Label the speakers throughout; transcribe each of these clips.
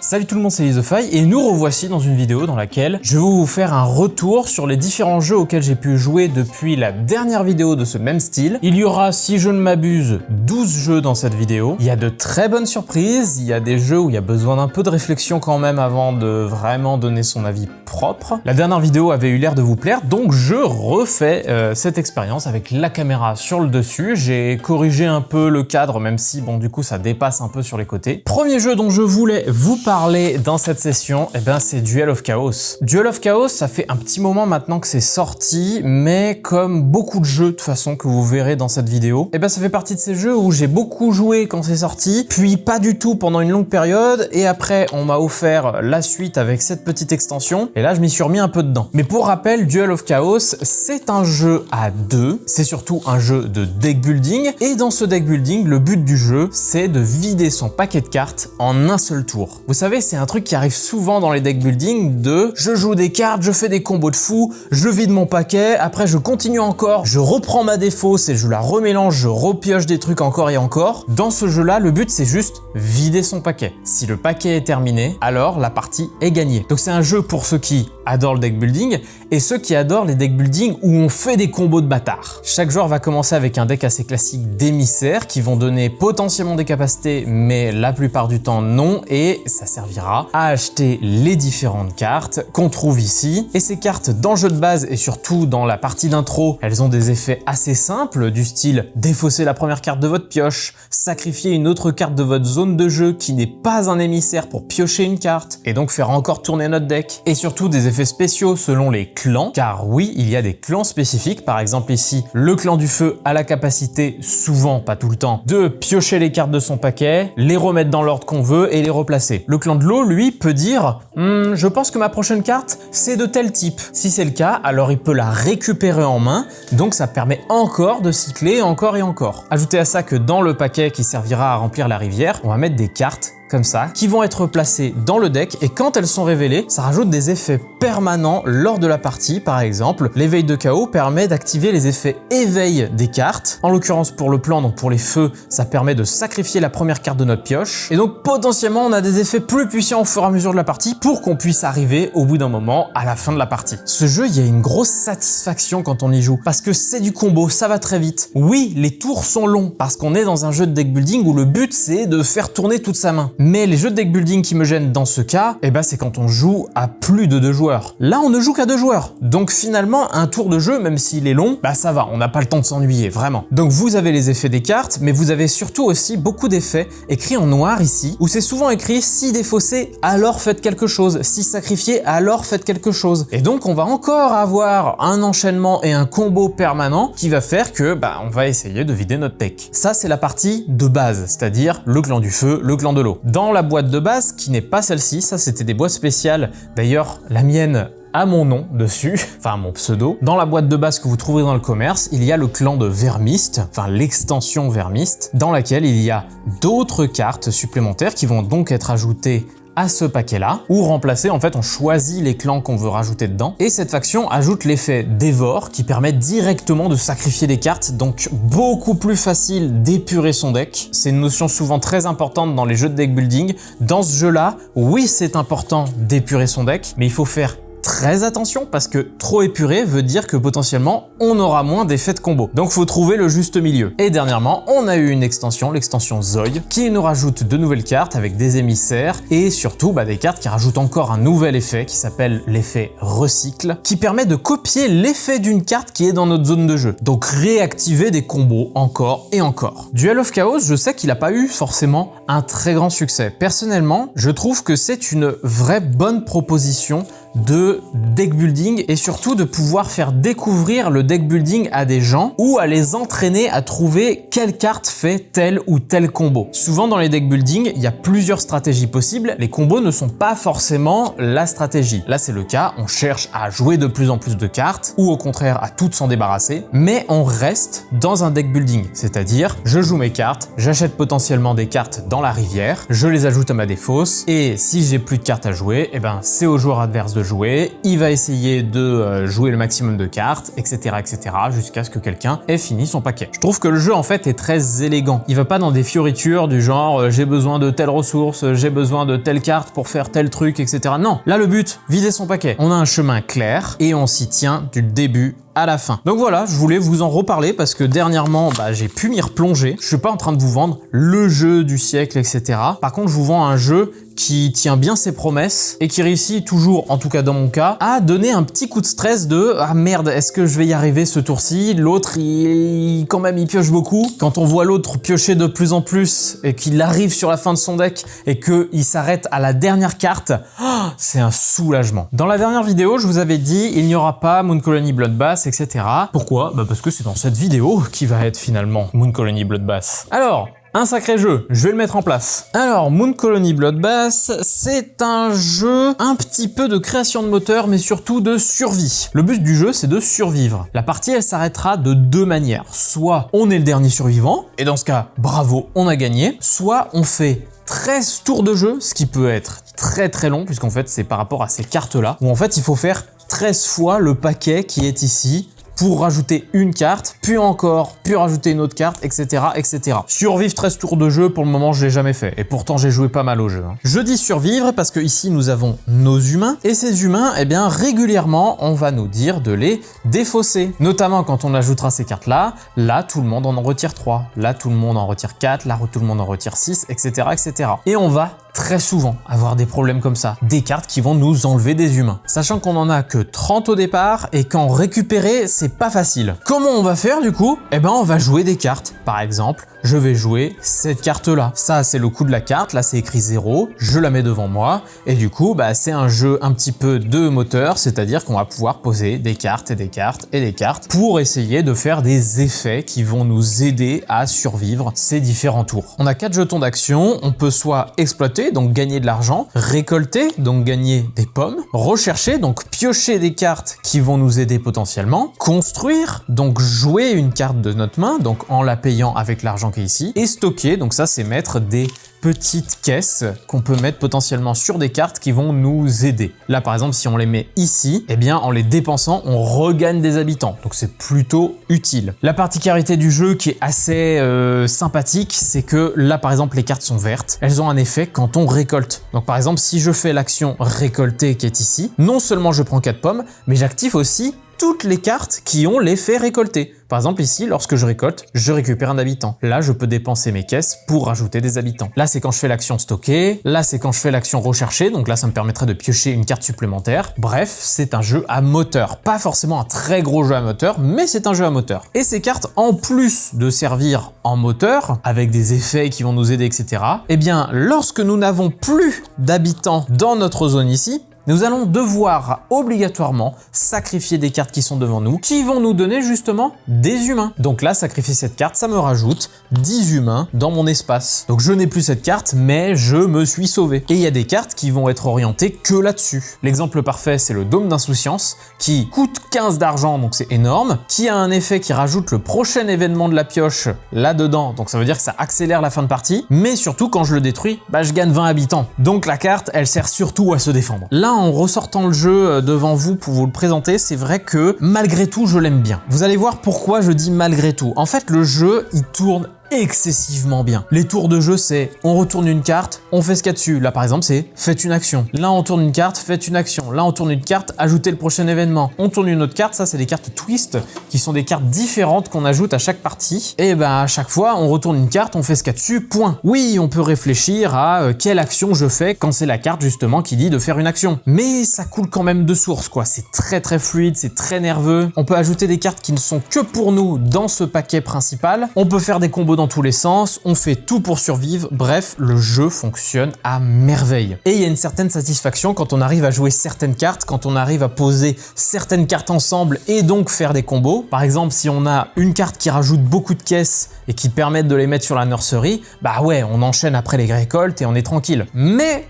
Speaker 1: Salut tout le monde, c'est Lizofy et nous revoici dans une vidéo dans laquelle je vais vous faire un retour sur les différents jeux auxquels j'ai pu jouer depuis la dernière vidéo de ce même style. Il y aura, si je ne m'abuse, 12 jeux dans cette vidéo. Il y a de très bonnes surprises, il y a des jeux où il y a besoin d'un peu de réflexion quand même avant de vraiment donner son avis propre. La dernière vidéo avait eu l'air de vous plaire, donc je refais cette expérience avec la caméra sur le dessus. J'ai corrigé un peu le cadre, même si bon du coup ça dépasse un peu sur les côtés. Premier jeu dont je voulais vous parler dans cette session, c'est Duel of Chaos. Duel of Chaos, ça fait un petit moment maintenant que c'est sorti, mais comme beaucoup de jeux de toute façon que vous verrez dans cette vidéo, ça fait partie de ces jeux où j'ai beaucoup joué quand c'est sorti, puis pas du tout pendant une longue période, et après on m'a offert la suite avec cette petite extension, et là je m'y suis remis un peu dedans. Mais pour rappel, Duel of Chaos, c'est un jeu à deux, c'est surtout un jeu de deck building, et dans ce deck building, le but du jeu, c'est de vider son paquet de cartes en un seul tour. Vous savez, c'est un truc qui arrive souvent dans les deck building de je joue des cartes, je fais des combos de fou, je vide mon paquet, après je continue encore, je reprends ma défausse et je la remélange, je repioche des trucs encore et encore. Dans ce jeu-là, le but c'est juste vider son paquet. Si le paquet est terminé, alors la partie est gagnée. Donc c'est un jeu pour ceux qui adorent le deck building et ceux qui adorent les deck building où on fait des combos de bâtards. Chaque joueur va commencer avec un deck assez classique d'émissaires qui vont donner potentiellement des capacités, mais la plupart du temps non, et ça servira à acheter les différentes cartes qu'on trouve ici. Et ces cartes dans le jeu de base et surtout dans la partie d'intro, elles ont des effets assez simples du style défausser la première carte de votre pioche, sacrifier une autre carte de votre zone de jeu qui n'est pas un émissaire pour piocher une carte et donc faire encore tourner notre deck. Et surtout des effets spéciaux selon les clans, car oui, il y a des clans spécifiques. Par exemple ici, le clan du feu a la capacité, souvent, pas tout le temps, de piocher les cartes de son paquet, les remettre dans l'ordre qu'on veut et les replacer. Le clan de l'eau, lui, peut dire je pense que ma prochaine carte, c'est de tel type. Si c'est le cas, alors il peut la récupérer en main, donc ça permet encore de cycler encore et encore. Ajoutez à ça que dans le paquet qui servira à remplir la rivière, on va mettre des cartes comme ça, qui vont être placées dans le deck, et quand elles sont révélées, ça rajoute des effets permanents lors de la partie. Par exemple, l'éveil de chaos permet d'activer les effets éveil des cartes. En l'occurrence pour le plan, donc pour les feux, ça permet de sacrifier la première carte de notre pioche. Et donc potentiellement, on a des effets plus puissants au fur et à mesure de la partie pour qu'on puisse arriver au bout d'un moment à la fin de la partie. Ce jeu, il y a une grosse satisfaction quand on y joue, parce que c'est du combo, ça va très vite. Oui, les tours sont longs, parce qu'on est dans un jeu de deck building où le but c'est de faire tourner toute sa main. Mais les jeux de deck building qui me gênent dans ce cas, c'est quand on joue à plus de 2 joueurs. Là, on ne joue qu'à 2 joueurs. Donc finalement, un tour de jeu, même s'il est long, ça va, on n'a pas le temps de s'ennuyer, vraiment. Donc vous avez les effets des cartes, mais vous avez surtout aussi beaucoup d'effets écrits en noir ici, où c'est souvent écrit si défaussé, alors faites quelque chose, si sacrifié, alors faites quelque chose. Et donc on va encore avoir un enchaînement et un combo permanent qui va faire que on va essayer de vider notre deck. Ça, c'est la partie de base, c'est-à-dire le clan du feu, le clan de l'eau. Dans la boîte de base, qui n'est pas celle-ci, ça c'était des boîtes spéciales, d'ailleurs la mienne a mon nom dessus, enfin mon pseudo. Dans la boîte de base que vous trouverez dans le commerce, il y a le clan de Vermist, enfin l'extension Vermist, dans laquelle il y a d'autres cartes supplémentaires qui vont donc être ajoutées à ce paquet-là, ou remplacer, en fait on choisit les clans qu'on veut rajouter dedans, et cette faction ajoute l'effet dévore qui permet directement de sacrifier des cartes, donc beaucoup plus facile d'épurer son deck. C'est une notion souvent très importante dans les jeux de deck building. Dans ce jeu-là, oui c'est important d'épurer son deck, mais il faut faire très attention parce que trop épuré veut dire que potentiellement on aura moins d'effets de combo. Donc faut trouver le juste milieu. Et dernièrement, on a eu une extension, l'extension Zoï, qui nous rajoute de nouvelles cartes avec des émissaires et surtout des cartes qui rajoutent encore un nouvel effet qui s'appelle l'effet recycle, qui permet de copier l'effet d'une carte qui est dans notre zone de jeu. Donc réactiver des combos encore et encore. Duel of Chaos, je sais qu'il n'a pas eu forcément un très grand succès. Personnellement, je trouve que c'est une vraie bonne proposition de deck building et surtout de pouvoir faire découvrir le deck building à des gens ou à les entraîner à trouver quelle carte fait tel ou tel combo. Souvent dans les deck building, il y a plusieurs stratégies possibles. Les combos ne sont pas forcément la stratégie. Là c'est le cas, on cherche à jouer de plus en plus de cartes ou au contraire à toutes s'en débarrasser, mais on reste dans un deck building, c'est-à-dire je joue mes cartes, j'achète potentiellement des cartes dans la rivière, je les ajoute à ma défausse et si j'ai plus de cartes à jouer, c'est au joueur adverse de de jouer, il va essayer de jouer le maximum de cartes, etc. etc. jusqu'à ce que quelqu'un ait fini son paquet. Je trouve que le jeu en fait est très élégant. Il va pas dans des fioritures du genre j'ai besoin de telle ressource, j'ai besoin de telle carte pour faire tel truc, etc. Non, là le but, vider son paquet. On a un chemin clair et on s'y tient du début à la fin. Donc voilà, je voulais vous en reparler parce que dernièrement, j'ai pu m'y replonger. Je suis pas en train de vous vendre le jeu du siècle, etc. Par contre, je vous vends un jeu qui tient bien ses promesses et qui réussit toujours, en tout cas dans mon cas, à donner un petit coup de stress de « Ah merde, est-ce que je vais y arriver ce tour-ci ?» L'autre, quand même, il pioche beaucoup. Quand on voit l'autre piocher de plus en plus et qu'il arrive sur la fin de son deck et qu'il s'arrête à la dernière carte, c'est un soulagement. Dans la dernière vidéo, je vous avais dit il n'y aura pas Moon Colony Bloodbath, etc. Pourquoi? Parce que c'est dans cette vidéo qui va être finalement Moon Colony Bloodbath. Alors, un sacré jeu, je vais le mettre en place. Alors, Moon Colony Bloodbath, c'est un jeu un petit peu de création de moteur, mais surtout de survie. Le but du jeu, c'est de survivre. La partie, elle s'arrêtera de deux manières. Soit on est le dernier survivant, et dans ce cas, bravo, on a gagné. Soit on fait 13 tours de jeu, ce qui peut être très long, puisqu'en fait, c'est par rapport à ces cartes-là, où en fait, il faut faire 13 fois le paquet qui est ici, pour rajouter une carte, puis encore, puis rajouter une autre carte, etc. etc. Survivre 13 tours de jeu, pour le moment, je l'ai jamais fait. Et pourtant, j'ai joué pas mal au jeu. Je dis survivre parce que ici, nous avons nos humains. Et ces humains, eh bien, régulièrement, on va nous dire de les défausser. Notamment quand on ajoutera ces cartes-là. Là, tout le monde en retire 3. Là, tout le monde en retire 4. Là, tout le monde en retire 6, etc. etc. Et on va très souvent avoir des problèmes comme ça, des cartes qui vont nous enlever des humains. Sachant qu'on en a que 30 au départ et qu'en récupérer, c'est pas facile. Comment on va faire du coup? Eh ben on va jouer des cartes. Par exemple, je vais jouer cette carte-là. Ça, c'est le coup de la carte, là c'est écrit 0, je la mets devant moi, et du coup, c'est un jeu un petit peu de moteur, c'est-à-dire qu'on va pouvoir poser des cartes et des cartes et des cartes pour essayer de faire des effets qui vont nous aider à survivre ces différents tours. On a 4 jetons d'action, on peut soit exploiter, donc gagner de l'argent, récolter, donc gagner des pommes, rechercher, donc piocher des cartes qui vont nous aider potentiellement, construire, donc jouer une carte de notre main, donc en la payant avec l'argent qui est ici, et stocker, donc ça c'est mettre des petites caisses qu'on peut mettre potentiellement sur des cartes qui vont nous aider. Là par exemple si on les met ici, eh bien en les dépensant on regagne des habitants, donc c'est plutôt utile. La particularité du jeu qui est assez sympathique, c'est que là par exemple les cartes sont vertes, elles ont un effet quand on récolte. Donc par exemple si je fais l'action récolter qui est ici, non seulement je prends 4 pommes, mais j'active aussi toutes les cartes qui ont l'effet récolté. Par exemple ici, lorsque je récolte, je récupère un habitant. Là, je peux dépenser mes caisses pour rajouter des habitants. Là, c'est quand je fais l'action stocker. Là, c'est quand je fais l'action rechercher. Donc là, ça me permettrait de piocher une carte supplémentaire. Bref, c'est un jeu à moteur. Pas forcément un très gros jeu à moteur, mais c'est un jeu à moteur. Et ces cartes, en plus de servir en moteur, avec des effets qui vont nous aider, etc., eh bien, lorsque nous n'avons plus d'habitants dans notre zone ici, nous allons devoir obligatoirement sacrifier des cartes qui sont devant nous, qui vont nous donner justement des humains. Donc là, sacrifier cette carte, ça me rajoute 10 humains dans mon espace. Donc je n'ai plus cette carte, mais je me suis sauvé. Et il y a des cartes qui vont être orientées que là-dessus. L'exemple parfait, c'est le Dôme d'Insouciance, qui coûte 15 d'argent, donc c'est énorme, qui a un effet qui rajoute le prochain événement de la pioche là-dedans, donc ça veut dire que ça accélère la fin de partie, mais surtout quand je le détruis, je gagne 20 habitants. Donc la carte, elle sert surtout à se défendre. Là, en ressortant le jeu devant vous pour vous le présenter, c'est vrai que malgré tout, je l'aime bien. Vous allez voir pourquoi je dis malgré tout. En fait, le jeu, il tourne excessivement bien. Les tours de jeu, c'est on retourne une carte, on fait ce qu'il y a dessus. Là par exemple, c'est faites une action. Là on tourne une carte, faites une action. Là on tourne une carte, ajoutez le prochain événement. On tourne une autre carte, ça c'est des cartes twist qui sont des cartes différentes qu'on ajoute à chaque partie. Et à chaque fois, on retourne une carte, on fait ce qu'il y a dessus, point. Oui, on peut réfléchir à quelle action je fais quand c'est la carte justement qui dit de faire une action. Mais ça coule quand même de source quoi. C'est très fluide, c'est très nerveux. On peut ajouter des cartes qui ne sont que pour nous dans ce paquet principal. On peut faire des combos dans tous les sens, on fait tout pour survivre, bref, le jeu fonctionne à merveille. Et il y a une certaine satisfaction quand on arrive à jouer certaines cartes, quand on arrive à poser certaines cartes ensemble et donc faire des combos. Par exemple, si on a une carte qui rajoute beaucoup de caisses et qui permettent de les mettre sur la nursery, ouais, on enchaîne après les récoltes et on est tranquille. Mais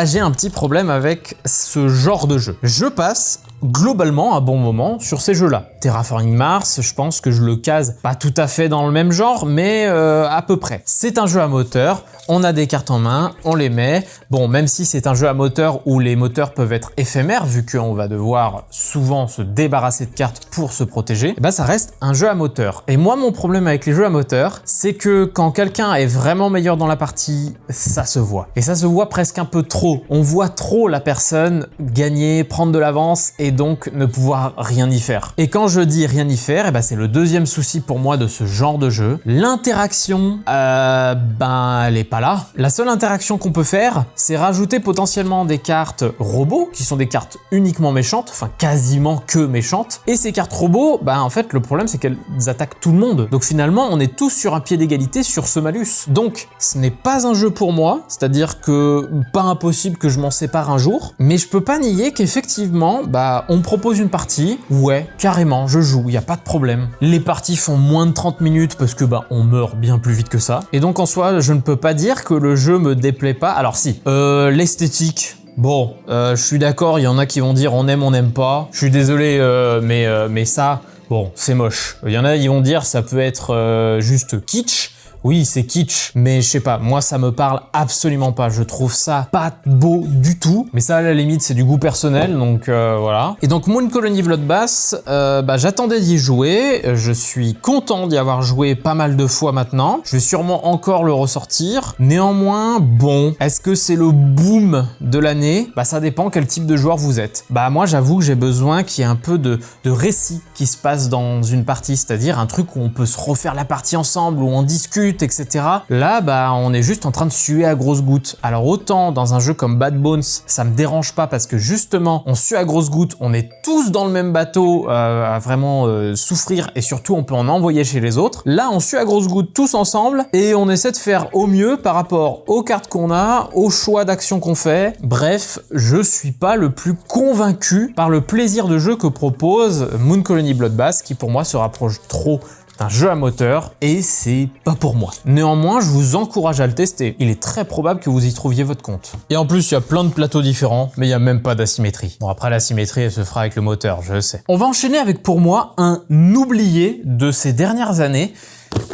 Speaker 1: j'ai un petit problème avec ce genre de jeu. Je passe globalement un bon moment sur ces jeux-là. Terraforming Mars, je pense que je le case pas tout à fait dans le même genre, mais à peu près. C'est un jeu à moteur, on a des cartes en main, on les met. Bon, même si c'est un jeu à moteur où les moteurs peuvent être éphémères, vu qu'on va devoir souvent se débarrasser de cartes pour se protéger, et ben ça reste un jeu à moteur. Et moi, mon problème avec les jeux à moteur, c'est que quand quelqu'un est vraiment meilleur dans la partie, ça se voit. Et ça se voit presque un peu trop. On voit trop la personne gagner, prendre de l'avance et donc ne pouvoir rien y faire. Et quand je dis rien y faire, et ben c'est le deuxième souci pour moi de ce genre de jeu. L'interaction, elle est pas là. La seule interaction qu'on peut faire, c'est rajouter potentiellement des cartes robots, qui sont des cartes uniquement méchantes, enfin quasiment que méchantes. Et ces cartes robots, en fait, le problème c'est qu'elles attaquent tout le monde. Donc finalement, on est tous sur un pied d'égalité sur ce malus. Donc, ce n'est pas un jeu pour moi, c'est-à-dire que pas impossible que je m'en sépare un jour, mais je peux pas nier qu'effectivement, on me propose une partie, ouais, carrément, je joue, y a pas de problème. Les parties font moins de 30 minutes parce que on meurt bien plus vite que ça. Et donc en soi, je ne peux pas dire que le jeu me déplaît pas. Alors si, l'esthétique, bon, je suis d'accord, il y en a qui vont dire on n'aime pas. Je suis désolé, mais ça, bon, c'est moche. Il y en a qui vont dire ça peut être juste kitsch. Oui, c'est kitsch, mais je sais pas, moi ça me parle absolument pas. Je trouve ça pas beau du tout, mais ça à la limite c'est du goût personnel, donc voilà. Et donc Moon Colony Bloodbath, j'attendais d'y jouer, je suis content d'y avoir joué pas mal de fois maintenant. Je vais sûrement encore le ressortir. Néanmoins, bon, est-ce que c'est le boom de l'année? Ça dépend quel type de joueur vous êtes. Moi j'avoue que j'ai besoin qu'il y ait un peu de récit qui se passe dans une partie, c'est-à-dire un truc où on peut se refaire la partie ensemble, où on discute, etc. Là, on est juste en train de suer à grosses gouttes. Alors autant dans un jeu comme Bad Bones, ça me dérange pas parce que justement, on sue à grosses gouttes, on est tous dans le même bateau à vraiment souffrir et surtout on peut en envoyer chez les autres. Là, on sue à grosses gouttes tous ensemble et on essaie de faire au mieux par rapport aux cartes qu'on a, aux choix d'action qu'on fait. Bref, je suis pas le plus convaincu par le plaisir de jeu que propose Moon Colony Bloodbath, qui pour moi se rapproche trop d'un jeu à moteur et c'est pas pour moi. Néanmoins, je vous encourage à le tester. Il est très probable que vous y trouviez votre compte. Et en plus, il y a plein de plateaux différents, mais il n'y a même pas d'asymétrie. Bon, après, l'asymétrie, elle se fera avec le moteur, je sais. On va enchaîner avec, pour moi, un oublié de ces dernières années.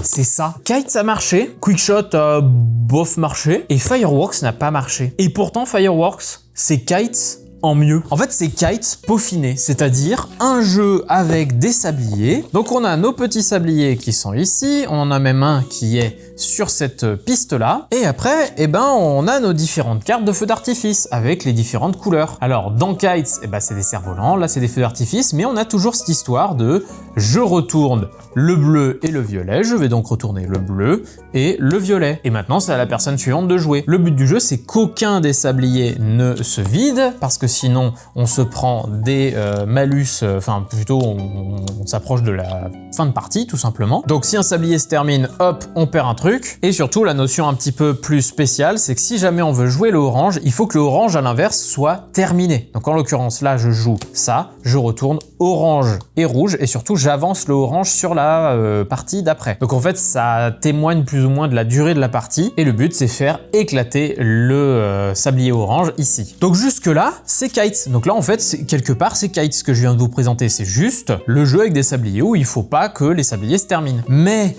Speaker 1: C'est ça. Kites a marché, Quickshot a bof marché, et Fireworks n'a pas marché. Et pourtant, Fireworks, c'est Kites en mieux. En fait, c'est Kites peaufiné, c'est-à-dire un jeu avec des sabliers. Donc on a nos petits sabliers qui sont ici, on en a même un qui est sur cette piste-là. Et après, on a nos différentes cartes de feux d'artifice avec les différentes couleurs. Alors dans Kites, c'est des cerfs-volants, là c'est des feux d'artifice, mais on a toujours cette histoire de je retourne le bleu et le violet, je vais donc retourner le bleu et le violet. Et maintenant, c'est à la personne suivante de jouer. Le but du jeu, c'est qu'aucun des sabliers ne se vide, parce que sinon, on se prend des malus, enfin plutôt, on s'approche de la fin de partie, tout simplement. Donc si un sablier se termine, hop, on perd un truc. Et surtout, la notion un petit peu plus spéciale, c'est que si jamais on veut jouer le orange, il faut que le orange, à l'inverse, soit terminé. Donc en l'occurrence, là, je joue ça, je retourne orange et rouge, et surtout, j'avance le orange sur la partie d'après. Donc en fait, ça témoigne plus ou moins de la durée de la partie, et le but, c'est faire éclater le sablier orange ici. Donc jusque-là, c'est Kites. Donc là, en fait, quelque part, c'est Kites ce que je viens de vous présenter. C'est juste le jeu avec des sabliers où il faut pas que les sabliers se terminent. Mais,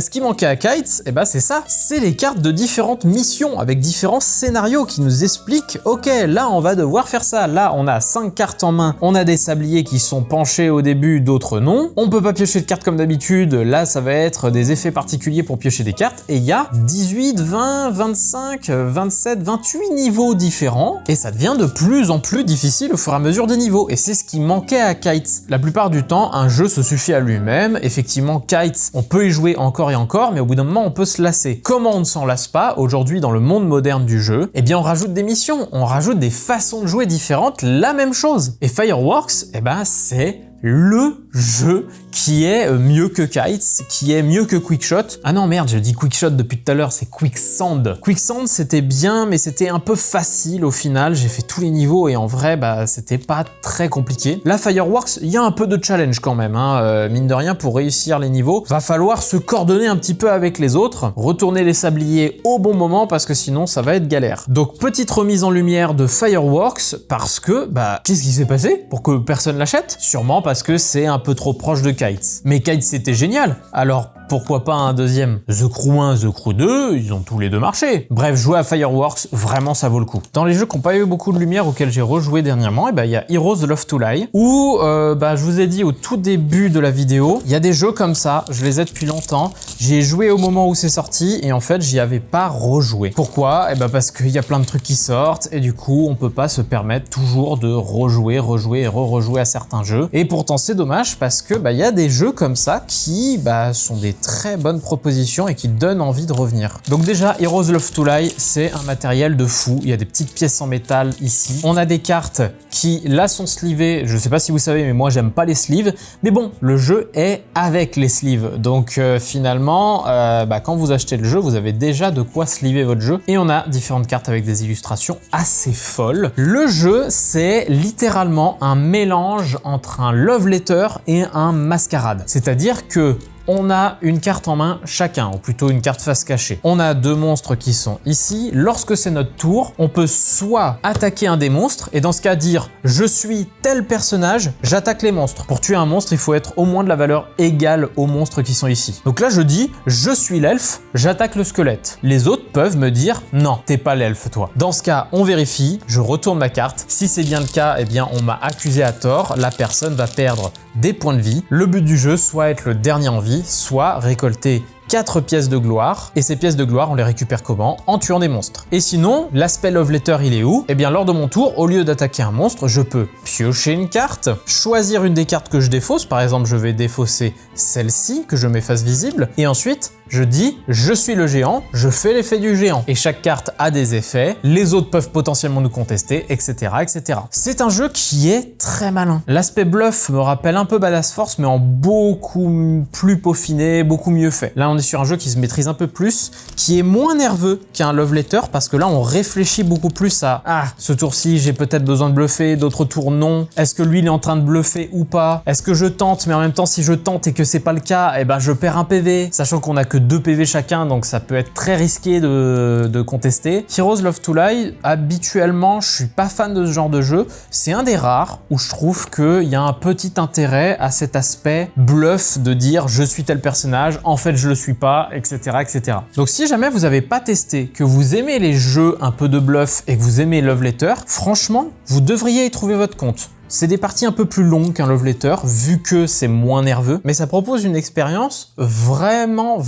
Speaker 1: ce qui manquait à Kites, c'est ça. C'est les cartes de différentes missions avec différents scénarios qui nous expliquent, ok, là, on va devoir faire ça. Là, on a 5 cartes en main. On a des sabliers qui sont penchés au début, d'autres non. On peut pas piocher de cartes comme d'habitude. Là, ça va être des effets particuliers pour piocher des cartes. Et il y a 18, 20, 25, 27, 28 niveaux différents. Et ça devient de plus en plus difficile au fur et à mesure des niveaux. Et c'est ce qui manquait à Kites. La plupart du temps, un jeu se suffit à lui-même. Effectivement, Kites, on peut y jouer encore et encore, mais au bout d'un moment, on peut se lasser. Comment on ne s'en lasse pas aujourd'hui dans le monde moderne du jeu? Eh bien, on rajoute des missions, on rajoute des façons de jouer différentes, la même chose. Et Fireworks, c'est le jeu qui est mieux que Kites, qui est mieux que Quickshot. Ah non merde, je dis Quickshot depuis tout à l'heure, c'est Quicksand. Quicksand c'était bien, mais c'était un peu facile au final. J'ai fait tous les niveaux et en vrai, bah c'était pas très compliqué. Là, Fireworks, il y a un peu de challenge quand même, hein. Mine de rien, pour réussir les niveaux, va falloir se coordonner un petit peu avec les autres, retourner les sabliers au bon moment parce que sinon ça va être galère. Donc petite remise en lumière de Fireworks parce que, bah, qu'est-ce qui s'est passé pour que personne l'achète? Sûrement parce que c'est un peu trop proche de Kites. Mais Kites c'était génial, alors pourquoi pas un deuxième? The Crew 1, The Crew 2, ils ont tous les deux marché. Bref, jouer à Fireworks, vraiment ça vaut le coup. Dans les jeux qui n'ont pas eu beaucoup de lumière auxquels j'ai rejoué dernièrement, il y a Heroes Love to Lie, où je vous ai dit au tout début de la vidéo, il y a des jeux comme ça, je les ai depuis longtemps, j'y ai joué au moment où c'est sorti et en fait j'y avais pas rejoué. Pourquoi? Parce qu'il y a plein de trucs qui sortent et du coup on peut pas se permettre toujours de rejouer et rejouer à certains jeux. Et pourtant c'est dommage parce que il y a des jeux comme ça qui sont des très bonnes propositions et qui donnent envie de revenir. Donc déjà, Heroes Love to Lie, c'est un matériel de fou. Il y a des petites pièces en métal ici. On a des cartes qui, là, sont sleevées. Je sais pas si vous savez, mais moi, j'aime pas les sleeves. Mais bon, le jeu est avec les sleeves. Donc finalement, quand vous achetez le jeu, vous avez déjà de quoi sleever votre jeu. Et on a différentes cartes avec des illustrations assez folles. Le jeu, c'est littéralement un mélange entre un love letter et un mascarade. C'est-à-dire que on a une carte en main chacun, ou plutôt une carte face cachée. On a deux monstres qui sont ici. Lorsque c'est notre tour, on peut soit attaquer un des monstres, et dans ce cas dire « je suis tel personnage, j'attaque les monstres ». Pour tuer un monstre, il faut être au moins de la valeur égale aux monstres qui sont ici. Donc là, je dis « je suis l'elfe, j'attaque le squelette ». Les autres peuvent me dire « non, t'es pas l'elfe toi ». Dans ce cas, on vérifie, je retourne ma carte. Si c'est bien le cas, on m'a accusé à tort, la personne va perdre des points de vie. Le but du jeu, soit être le dernier en vie, soit récolter 4 pièces de gloire, et ces pièces de gloire, on les récupère comment? En tuant des monstres. Et sinon, l'aspect Love Letter, il est où? Lors de mon tour, au lieu d'attaquer un monstre, je peux piocher une carte, choisir une des cartes que je défausse, par exemple, je vais défausser celle-ci, que je mets face visible, et ensuite, je dis « je suis le géant », je fais l'effet du géant. Et chaque carte a des effets, les autres peuvent potentiellement nous contester, etc. etc. C'est un jeu qui est très malin. L'aspect bluff me rappelle un peu Badass Force, mais en beaucoup plus peaufiné, beaucoup mieux fait. Là, on est sur un jeu qui se maîtrise un peu plus, qui est moins nerveux qu'un Love Letter, parce que là, on réfléchit beaucoup plus à « ah, ce tour-ci, j'ai peut-être besoin de bluffer, d'autres tours, non. Est-ce que lui, il est en train de bluffer ou pas? Est-ce que je tente, mais en même temps, si je tente et que c'est pas le cas, je perds un PV, sachant qu'on a que 2 PV chacun, donc ça peut être très risqué de contester. Heroes Love to Lie, habituellement, je suis pas fan de ce genre de jeu. C'est un des rares où je trouve qu'il y a un petit intérêt à cet aspect bluff de dire « je suis tel personnage, en fait je le suis pas, etc. etc. » Donc si jamais vous n'avez pas testé, que vous aimez les jeux un peu de bluff et que vous aimez Love Letter, franchement, vous devriez y trouver votre compte. C'est des parties un peu plus longues qu'un Love Letter, vu que c'est moins nerveux, mais ça propose une expérience vraiment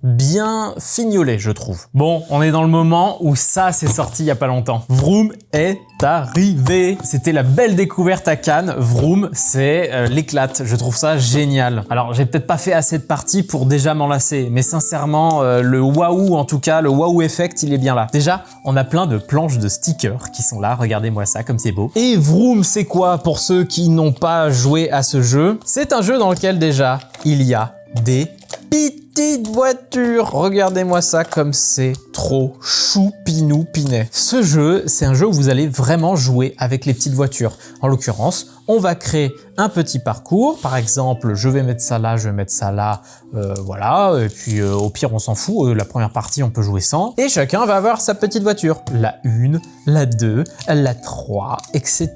Speaker 1: bien fignolée, je trouve. Bon, on est dans le moment où ça s'est sorti il y a pas longtemps. Vroom est arrivé. C'était la belle découverte à Cannes. Vroom, c'est l'éclate. Je trouve ça génial. Alors, j'ai peut-être pas fait assez de parties pour déjà m'en lasser, mais sincèrement, le waouh, en tout cas, le waouh effect, il est bien là. Déjà, on a plein de planches de stickers qui sont là. Regardez-moi ça, comme c'est beau. Et Vroom, c'est quoi pour ceux qui n'ont pas joué à ce jeu? C'est un jeu dans lequel déjà, il y a des petites voitures. Regardez-moi ça comme c'est trop choupinou-pinet. Ce jeu, c'est un jeu où vous allez vraiment jouer avec les petites voitures. En l'occurrence, on va créer un petit parcours. Par exemple, je vais mettre ça là, je vais mettre ça là, voilà. Et puis au pire, on s'en fout. La première partie, on peut jouer sans. Et chacun va avoir sa petite voiture. La 1, la 2, la 3, etc.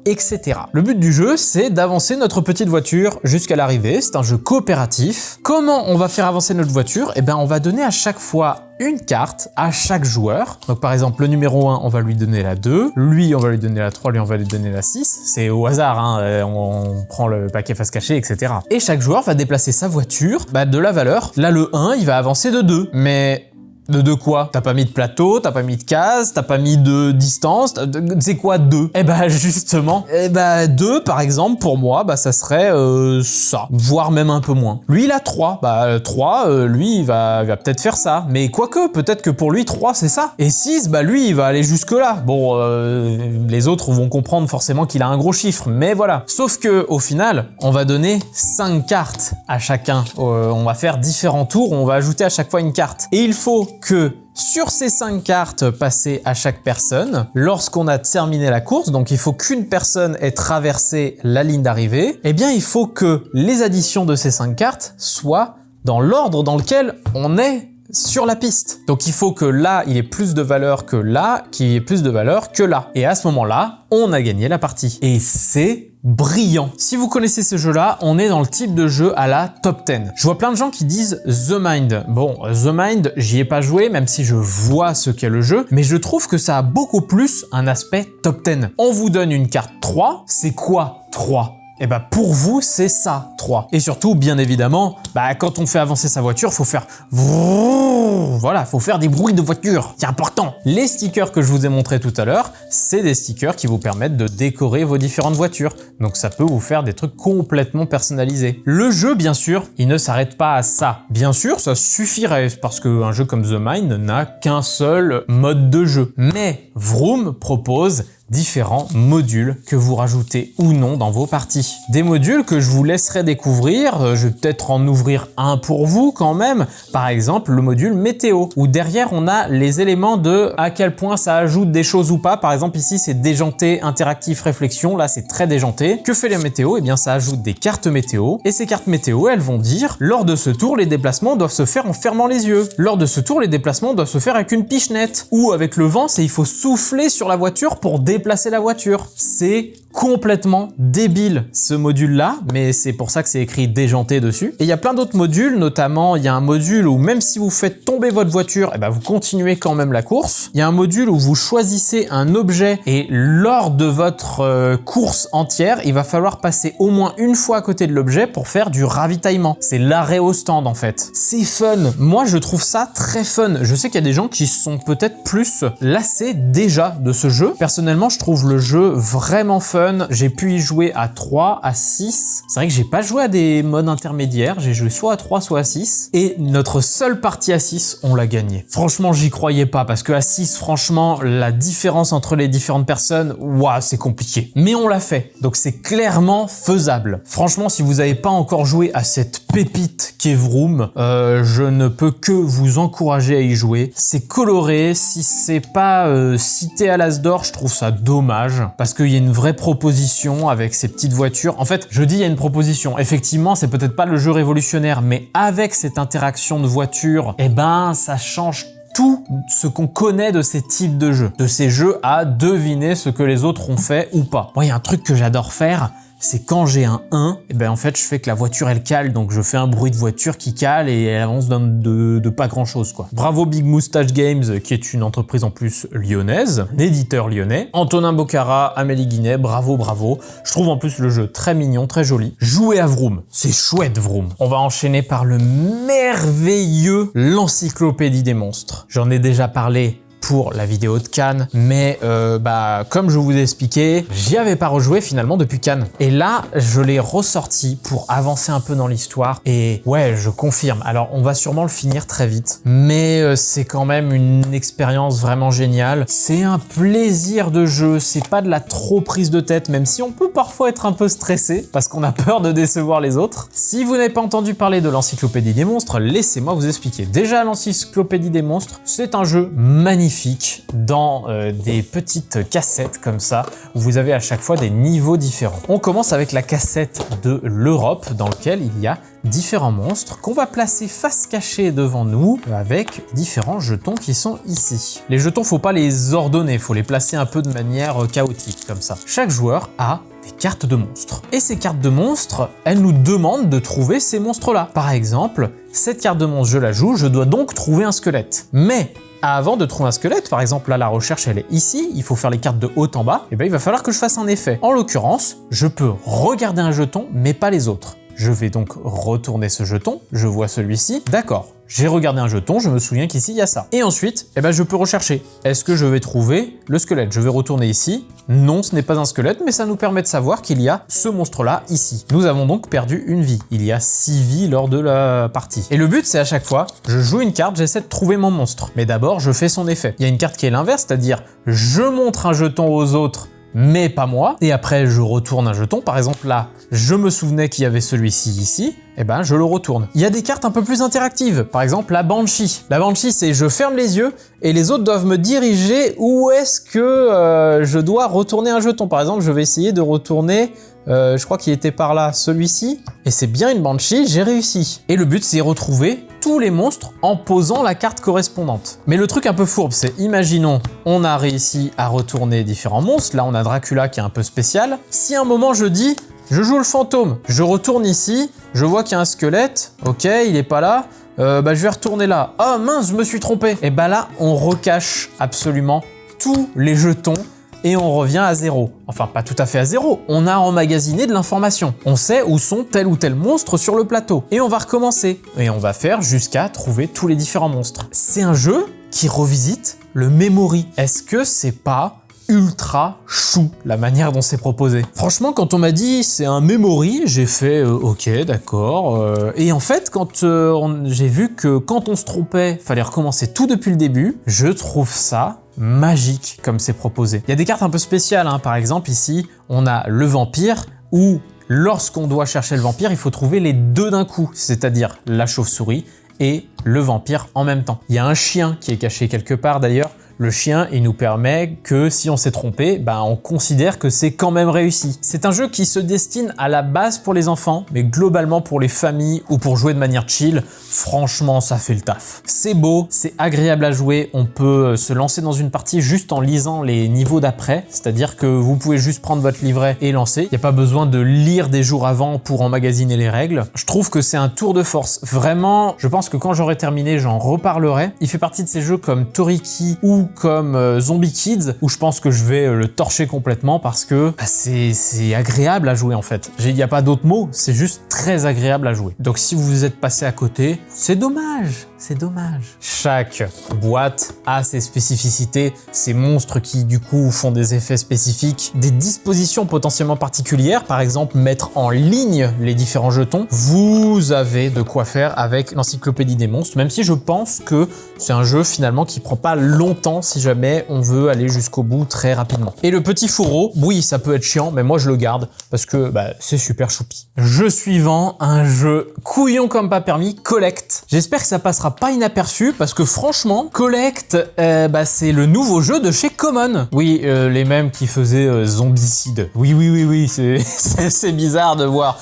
Speaker 1: etc. Le but du jeu, c'est d'avancer notre petite voiture jusqu'à l'arrivée. C'est un jeu coopératif. Comment on va faire avancer notre voiture? On va donner à chaque fois une carte à chaque joueur. Donc par exemple, le numéro 1, on va lui donner la 2, lui, on va lui donner la 3, lui, on va lui donner la 6. C'est au hasard, hein, on prend le paquet face cachée, etc. Et chaque joueur va déplacer sa voiture de la valeur. Là, le 1, il va avancer de 2. Mais De quoi? T'as pas mis de plateau, t'as pas mis de case, t'as pas mis de distance, c'est quoi 2? Eh bah justement, 2 par exemple pour moi, bah ça serait ça, voire même un peu moins. Lui il a 3, bah 3, lui il va peut-être faire ça, mais quoique, peut-être que pour lui 3 c'est ça. Et 6, bah lui il va aller jusque là. Bon, les autres vont comprendre forcément qu'il a un gros chiffre, mais voilà. Sauf que au final, on va donner 5 cartes à chacun. On va faire différents tours, on va ajouter à chaque fois une carte. Et il faut que sur ces 5 cartes passées à chaque personne, lorsqu'on a terminé la course, donc il faut qu'une personne ait traversé la ligne d'arrivée, eh bien il faut que les additions de ces 5 cartes soient dans l'ordre dans lequel on est sur la piste. Donc il faut que là, il ait plus de valeur que là, qui ait plus de valeur que là. Et à ce moment-là, on a gagné la partie. Et c'est brillant. Si vous connaissez ce jeu-là, on est dans le type de jeu à la top 10. Je vois plein de gens qui disent The Mind. Bon, The Mind, j'y ai pas joué, même si je vois ce qu'est le jeu, mais je trouve que ça a beaucoup plus un aspect top 10. On vous donne une carte 3, c'est quoi 3 ? Et bah pour vous, c'est ça, 3. Et surtout, bien évidemment, bah quand on fait avancer sa voiture, faut faire voilà, faut faire des bruits de voiture, c'est important. Les stickers que je vous ai montrés tout à l'heure, c'est des stickers qui vous permettent de décorer vos différentes voitures. Donc ça peut vous faire des trucs complètement personnalisés. Le jeu, bien sûr, il ne s'arrête pas à ça. Bien sûr, ça suffirait, parce qu'un jeu comme The Mind n'a qu'un seul mode de jeu. Mais Vroom propose différents modules que vous rajoutez ou non dans vos parties. Des modules que je vous laisserai découvrir, je vais peut-être en ouvrir un pour vous quand même. Par exemple, le module météo, où derrière on a les éléments de à quel point ça ajoute des choses ou pas. Par exemple ici c'est déjanté, interactif, réflexion, là c'est très déjanté. Que fait la météo? Eh bien ça ajoute des cartes météo, et ces cartes météo elles vont dire lors de ce tour les déplacements doivent se faire en fermant les yeux. Lors de ce tour les déplacements doivent se faire avec une pichenette. Ou avec le vent, c'est il faut souffler sur la voiture pour déplacer la voiture. C'est complètement débile ce module là, mais c'est pour ça que c'est écrit déjanté dessus. Et il y a plein d'autres modules, notamment il y a un module où même si vous faites tomber votre voiture, et ben vous continuez quand même la course. Il y a un module où vous choisissez un objet et lors de votre course entière, il va falloir passer au moins une fois à côté de l'objet pour faire du ravitaillement. C'est l'arrêt au stand en fait. C'est fun. Moi je trouve ça très fun. Je sais qu'il y a des gens qui sont peut-être plus lassés déjà de ce jeu. Personnellement, je trouve le jeu vraiment fun. J'ai pu y jouer à 3, à 6. C'est vrai que j'ai pas joué à des modes intermédiaires. J'ai joué soit à 3, soit à 6. Et notre seule partie à 6, on l'a gagnée. Franchement, j'y croyais pas parce que à 6, franchement, la différence entre les différentes personnes, ouah, c'est compliqué. Mais on l'a fait. Donc c'est clairement faisable. Franchement, si vous n'avez pas encore joué à cette pépite qu'est Vroom, je ne peux que vous encourager à y jouer. C'est coloré. Si c'est pas cité à l'as d'or, je trouve ça dommage parce qu'il y a une vraie proposition avec ces petites voitures. En fait, je dis il y a une proposition. Effectivement, c'est peut-être pas le jeu révolutionnaire, mais avec cette interaction de voiture, eh ben, ça change tout ce qu'on connaît de ces types de jeux. De ces jeux à deviner ce que les autres ont fait ou pas. Moi, il y a un truc que j'adore faire, c'est quand j'ai un 1, et ben en fait je fais que la voiture elle cale, donc je fais un bruit de voiture qui cale et elle avance de pas grand chose quoi. Bravo Big Moustache Games qui est une entreprise en plus lyonnaise, un éditeur lyonnais. Antonin Bocara, Amélie Guinet, bravo. Je trouve en plus le jeu très mignon, très joli. Jouez à Vroom, c'est chouette Vroom. On va enchaîner par le merveilleux l'encyclopédie des monstres. J'en ai déjà parlé pour la vidéo de Cannes, mais comme je vous ai expliqué, j'y avais pas rejoué finalement depuis Cannes. Et là, je l'ai ressorti pour avancer un peu dans l'histoire et ouais, je confirme. Alors, on va sûrement le finir très vite, mais c'est quand même une expérience vraiment géniale. C'est un plaisir de jeu, c'est pas de la trop prise de tête, même si on peut parfois être un peu stressé parce qu'on a peur de décevoir les autres. Si vous n'avez pas entendu parler de l'encyclopédie des monstres, laissez-moi vous expliquer. Déjà, l'encyclopédie des monstres, c'est un jeu magnifique dans des petites cassettes comme ça où vous avez à chaque fois des niveaux différents. On commence avec la cassette de l'Europe dans laquelle il y a différents monstres qu'on va placer face cachée devant nous avec différents jetons qui sont ici. Les jetons, faut pas les ordonner, faut les placer un peu de manière chaotique comme ça. Chaque joueur a des cartes de monstres. Et ces cartes de monstres, elles nous demandent de trouver ces monstres-là. Par exemple, cette carte de monstre, je la joue, je dois donc trouver un squelette. Mais avant de trouver un squelette, par exemple là la recherche elle est ici, il faut faire les cartes de haut en bas, et bien il va falloir que je fasse un effet. En l'occurrence, je peux regarder un jeton mais pas les autres. Je vais donc retourner ce jeton, je vois celui-ci, d'accord. J'ai regardé un jeton, je me souviens qu'ici il y a ça. Et ensuite, je peux rechercher. Est-ce que je vais trouver le squelette? Je vais retourner ici. Non, ce n'est pas un squelette, mais ça nous permet de savoir qu'il y a ce monstre-là ici. Nous avons donc perdu une vie. Il y a 6 vies lors de la partie. Et le but, c'est à chaque fois, je joue une carte, j'essaie de trouver mon monstre. Mais d'abord, je fais son effet. Il y a une carte qui est l'inverse, c'est-à-dire je montre un jeton aux autres, mais pas moi. Et après, je retourne un jeton. Par exemple, là, je me souvenais qu'il y avait celui-ci ici. Je le retourne. Il y a des cartes un peu plus interactives. Par exemple, la Banshee. La Banshee, c'est je ferme les yeux et les autres doivent me diriger où est-ce que je dois retourner un jeton. Par exemple, je vais essayer de retourner, je crois qu'il était par là, celui-ci. Et c'est bien une Banshee, j'ai réussi. Et le but, c'est retrouver tous les monstres en posant la carte correspondante. Mais le truc un peu fourbe, c'est imaginons, on a réussi à retourner différents monstres. Là, on a Dracula qui est un peu spécial. Si à un moment, je dis... Je joue le fantôme, je retourne ici, je vois qu'il y a un squelette, ok, il est pas là, je vais retourner là. Oh mince, je me suis trompé. Et là, on recache absolument tous les jetons et on revient à zéro. Enfin, pas tout à fait à zéro, on a emmagasiné de l'information. On sait où sont tel ou tel monstre sur le plateau. Et on va recommencer. Et on va faire jusqu'à trouver tous les différents monstres. C'est un jeu qui revisite le memory. Est-ce que c'est pas ultra chou la manière dont c'est proposé? Franchement, quand on m'a dit c'est un memory, j'ai fait ok, d'accord. Et en fait, quand j'ai vu que quand on se trompait, fallait recommencer tout depuis le début, je trouve ça magique comme c'est proposé. Il y a des cartes un peu spéciales, hein. Par exemple ici, on a le vampire où lorsqu'on doit chercher le vampire, il faut trouver les deux d'un coup, c'est-à-dire la chauve-souris et le vampire en même temps. Il y a un chien qui est caché quelque part d'ailleurs. Le chien, il nous permet que si on s'est trompé, on considère que c'est quand même réussi. C'est un jeu qui se destine à la base pour les enfants, mais globalement pour les familles ou pour jouer de manière chill, franchement, ça fait le taf. C'est beau, c'est agréable à jouer, on peut se lancer dans une partie juste en lisant les niveaux d'après, c'est-à-dire que vous pouvez juste prendre votre livret et lancer. Il n'y a pas besoin de lire des jours avant pour emmagasiner les règles. Je trouve que c'est un tour de force. Vraiment, je pense que quand j'aurai terminé, j'en reparlerai. Il fait partie de ces jeux comme Toriki ou comme Zombie Kids, où je pense que je vais le torcher complètement parce que c'est agréable à jouer en fait. Il n'y a pas d'autre mot, c'est juste très agréable à jouer. Donc si vous êtes passé à côté, c'est dommage, c'est dommage. Chaque boîte a ses spécificités, ces monstres qui du coup font des effets spécifiques, des dispositions potentiellement particulières, par exemple mettre en ligne les différents jetons. Vous avez de quoi faire avec l'encyclopédie des monstres, même si je pense que c'est un jeu finalement qui prend pas longtemps si jamais on veut aller jusqu'au bout très rapidement. Et le petit fourreau, oui, ça peut être chiant, mais moi je le garde parce que c'est super choupi. Jeu suivant, un jeu couillon comme pas permis, Collect. J'espère que ça passera pas inaperçu parce que franchement, Collect, c'est le nouveau jeu de chez Common. Oui, les mêmes qui faisaient Zombicide. Oui, c'est bizarre de voir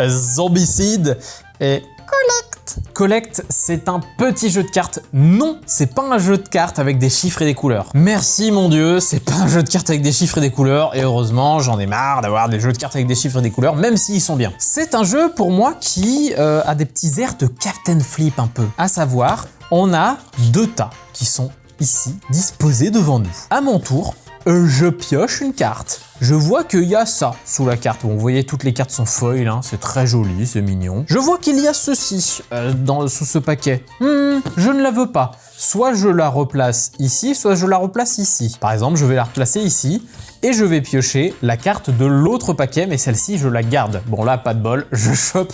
Speaker 1: Zombicide et Collect. Collect, c'est un petit jeu de cartes. Non, c'est pas un jeu de cartes avec des chiffres et des couleurs. Merci mon Dieu, c'est pas un jeu de cartes avec des chiffres et des couleurs. Et heureusement, j'en ai marre d'avoir des jeux de cartes avec des chiffres et des couleurs, même s'ils sont bien. C'est un jeu pour moi qui a des petits airs de Captain Flip un peu. À savoir, on a 2 tas qui sont ici, disposés devant nous. À mon tour, je pioche une carte. Je vois qu'il y a ça sous la carte. Bon, vous voyez, toutes les cartes sont foil, hein, c'est très joli, c'est mignon. Je vois qu'il y a ceci sous ce paquet. Je ne la veux pas. Soit je la replace ici, soit je la replace ici. Par exemple, je vais la replacer ici et je vais piocher la carte de l'autre paquet, mais celle-ci, je la garde. Bon, là, pas de bol, je chope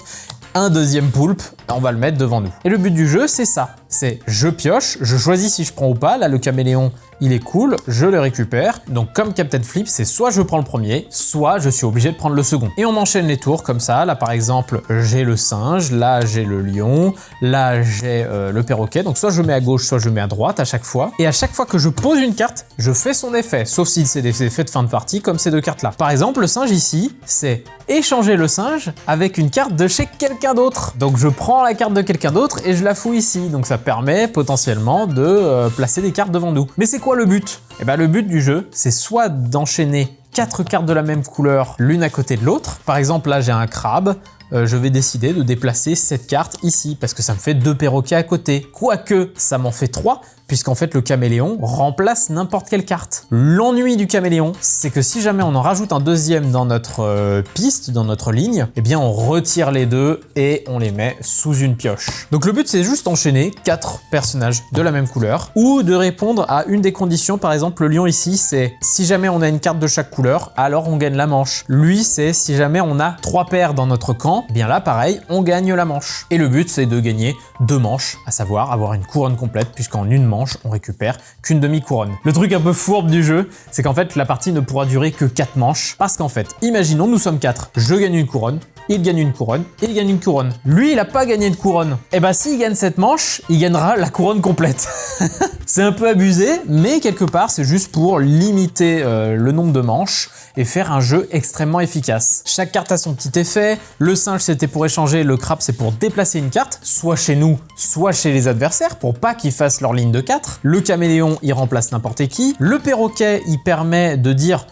Speaker 1: un deuxième poulpe, on va le mettre devant nous. Et le but du jeu, c'est ça. C'est je pioche, je choisis si je prends ou pas. Là, le caméléon, il est cool, je le récupère. Donc comme Captain Flip, c'est soit je prends le premier, soit je suis obligé de prendre le second. Et on enchaîne les tours comme ça. Là par exemple, j'ai le singe, là j'ai le lion, là j'ai le perroquet. Donc soit je mets à gauche, soit je mets à droite à chaque fois. Et à chaque fois que je pose une carte, je fais son effet. Sauf si c'est des effets de fin de partie comme ces 2 cartes là. Par exemple, le singe ici, c'est échanger le singe avec une carte de chez quelqu'un d'autre. Donc je prends la carte de quelqu'un d'autre et je la fous ici. Donc ça permet potentiellement de placer des cartes devant nous. Mais c'est quoi le but? Le but du jeu, c'est soit d'enchaîner 4 cartes de la même couleur l'une à côté de l'autre. Par exemple, là j'ai un crabe. Je vais décider de déplacer cette carte ici parce que ça me fait 2 perroquets à côté. Quoique, ça m'en fait 3 puisqu'en fait le caméléon remplace n'importe quelle carte. L'ennui du caméléon, c'est que si jamais on en rajoute un deuxième dans notre piste, dans notre ligne, eh bien on retire les deux et on les met sous une pioche. Donc le but c'est juste enchaîner 4 personnages de la même couleur, ou de répondre à une des conditions. Par exemple, le lion ici, c'est si jamais on a une carte de chaque couleur, alors on gagne la manche. Lui, c'est si jamais on a 3 paires dans notre camp, eh bien là pareil, on gagne la manche. Et le but c'est de gagner 2 manches, à savoir avoir une couronne complète, puisqu'en une manche, on récupère qu'une demi-couronne. Le truc un peu fourbe du jeu, c'est qu'en fait la partie ne pourra durer que 4 manches, parce qu'en fait, imaginons nous sommes 4, je gagne une couronne, il gagne une couronne, et il gagne une couronne. Lui, il a pas gagné de couronne. Et bah s'il gagne cette manche, il gagnera la couronne complète. C'est un peu abusé, mais quelque part, c'est juste pour limiter le nombre de manches et faire un jeu extrêmement efficace. Chaque carte a son petit effet. Le singe, c'était pour échanger. Le crabe, c'est pour déplacer une carte, soit chez nous, soit chez les adversaires, pour pas qu'ils fassent leur ligne de 4. Le caméléon, il remplace n'importe qui. Le perroquet, il permet de dire...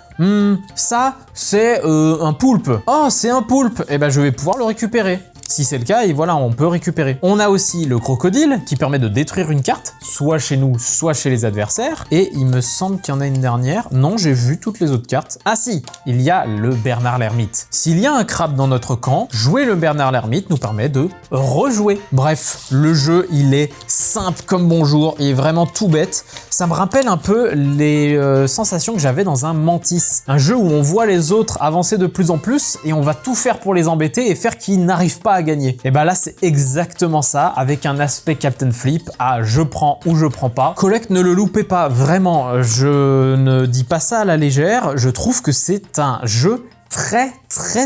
Speaker 1: ça, c'est un poulpe. Oh, c'est un poulpe. Eh ben, je vais pouvoir le récupérer. Si c'est le cas, et voilà, on peut récupérer. On a aussi le crocodile qui permet de détruire une carte, soit chez nous, soit chez les adversaires. Et il me semble qu'il y en a une dernière. Non, j'ai vu toutes les autres cartes. Ah si, il y a le Bernard l'ermite. S'il y a un crabe dans notre camp, jouer le Bernard l'ermite nous permet de rejouer. Bref, le jeu, il est simple comme bonjour, il est vraiment tout bête. Ça me rappelle un peu les sensations que j'avais dans un Mantis. Un jeu où on voit les autres avancer de plus en plus et on va tout faire pour les embêter et faire qu'ils n'arrivent pas à gagner. Et bah là c'est exactement ça, avec un aspect Captain Flip à je prends ou je prends pas. Collect, ne le loupez pas, vraiment, je ne dis pas ça à la légère, je trouve que c'est un jeu très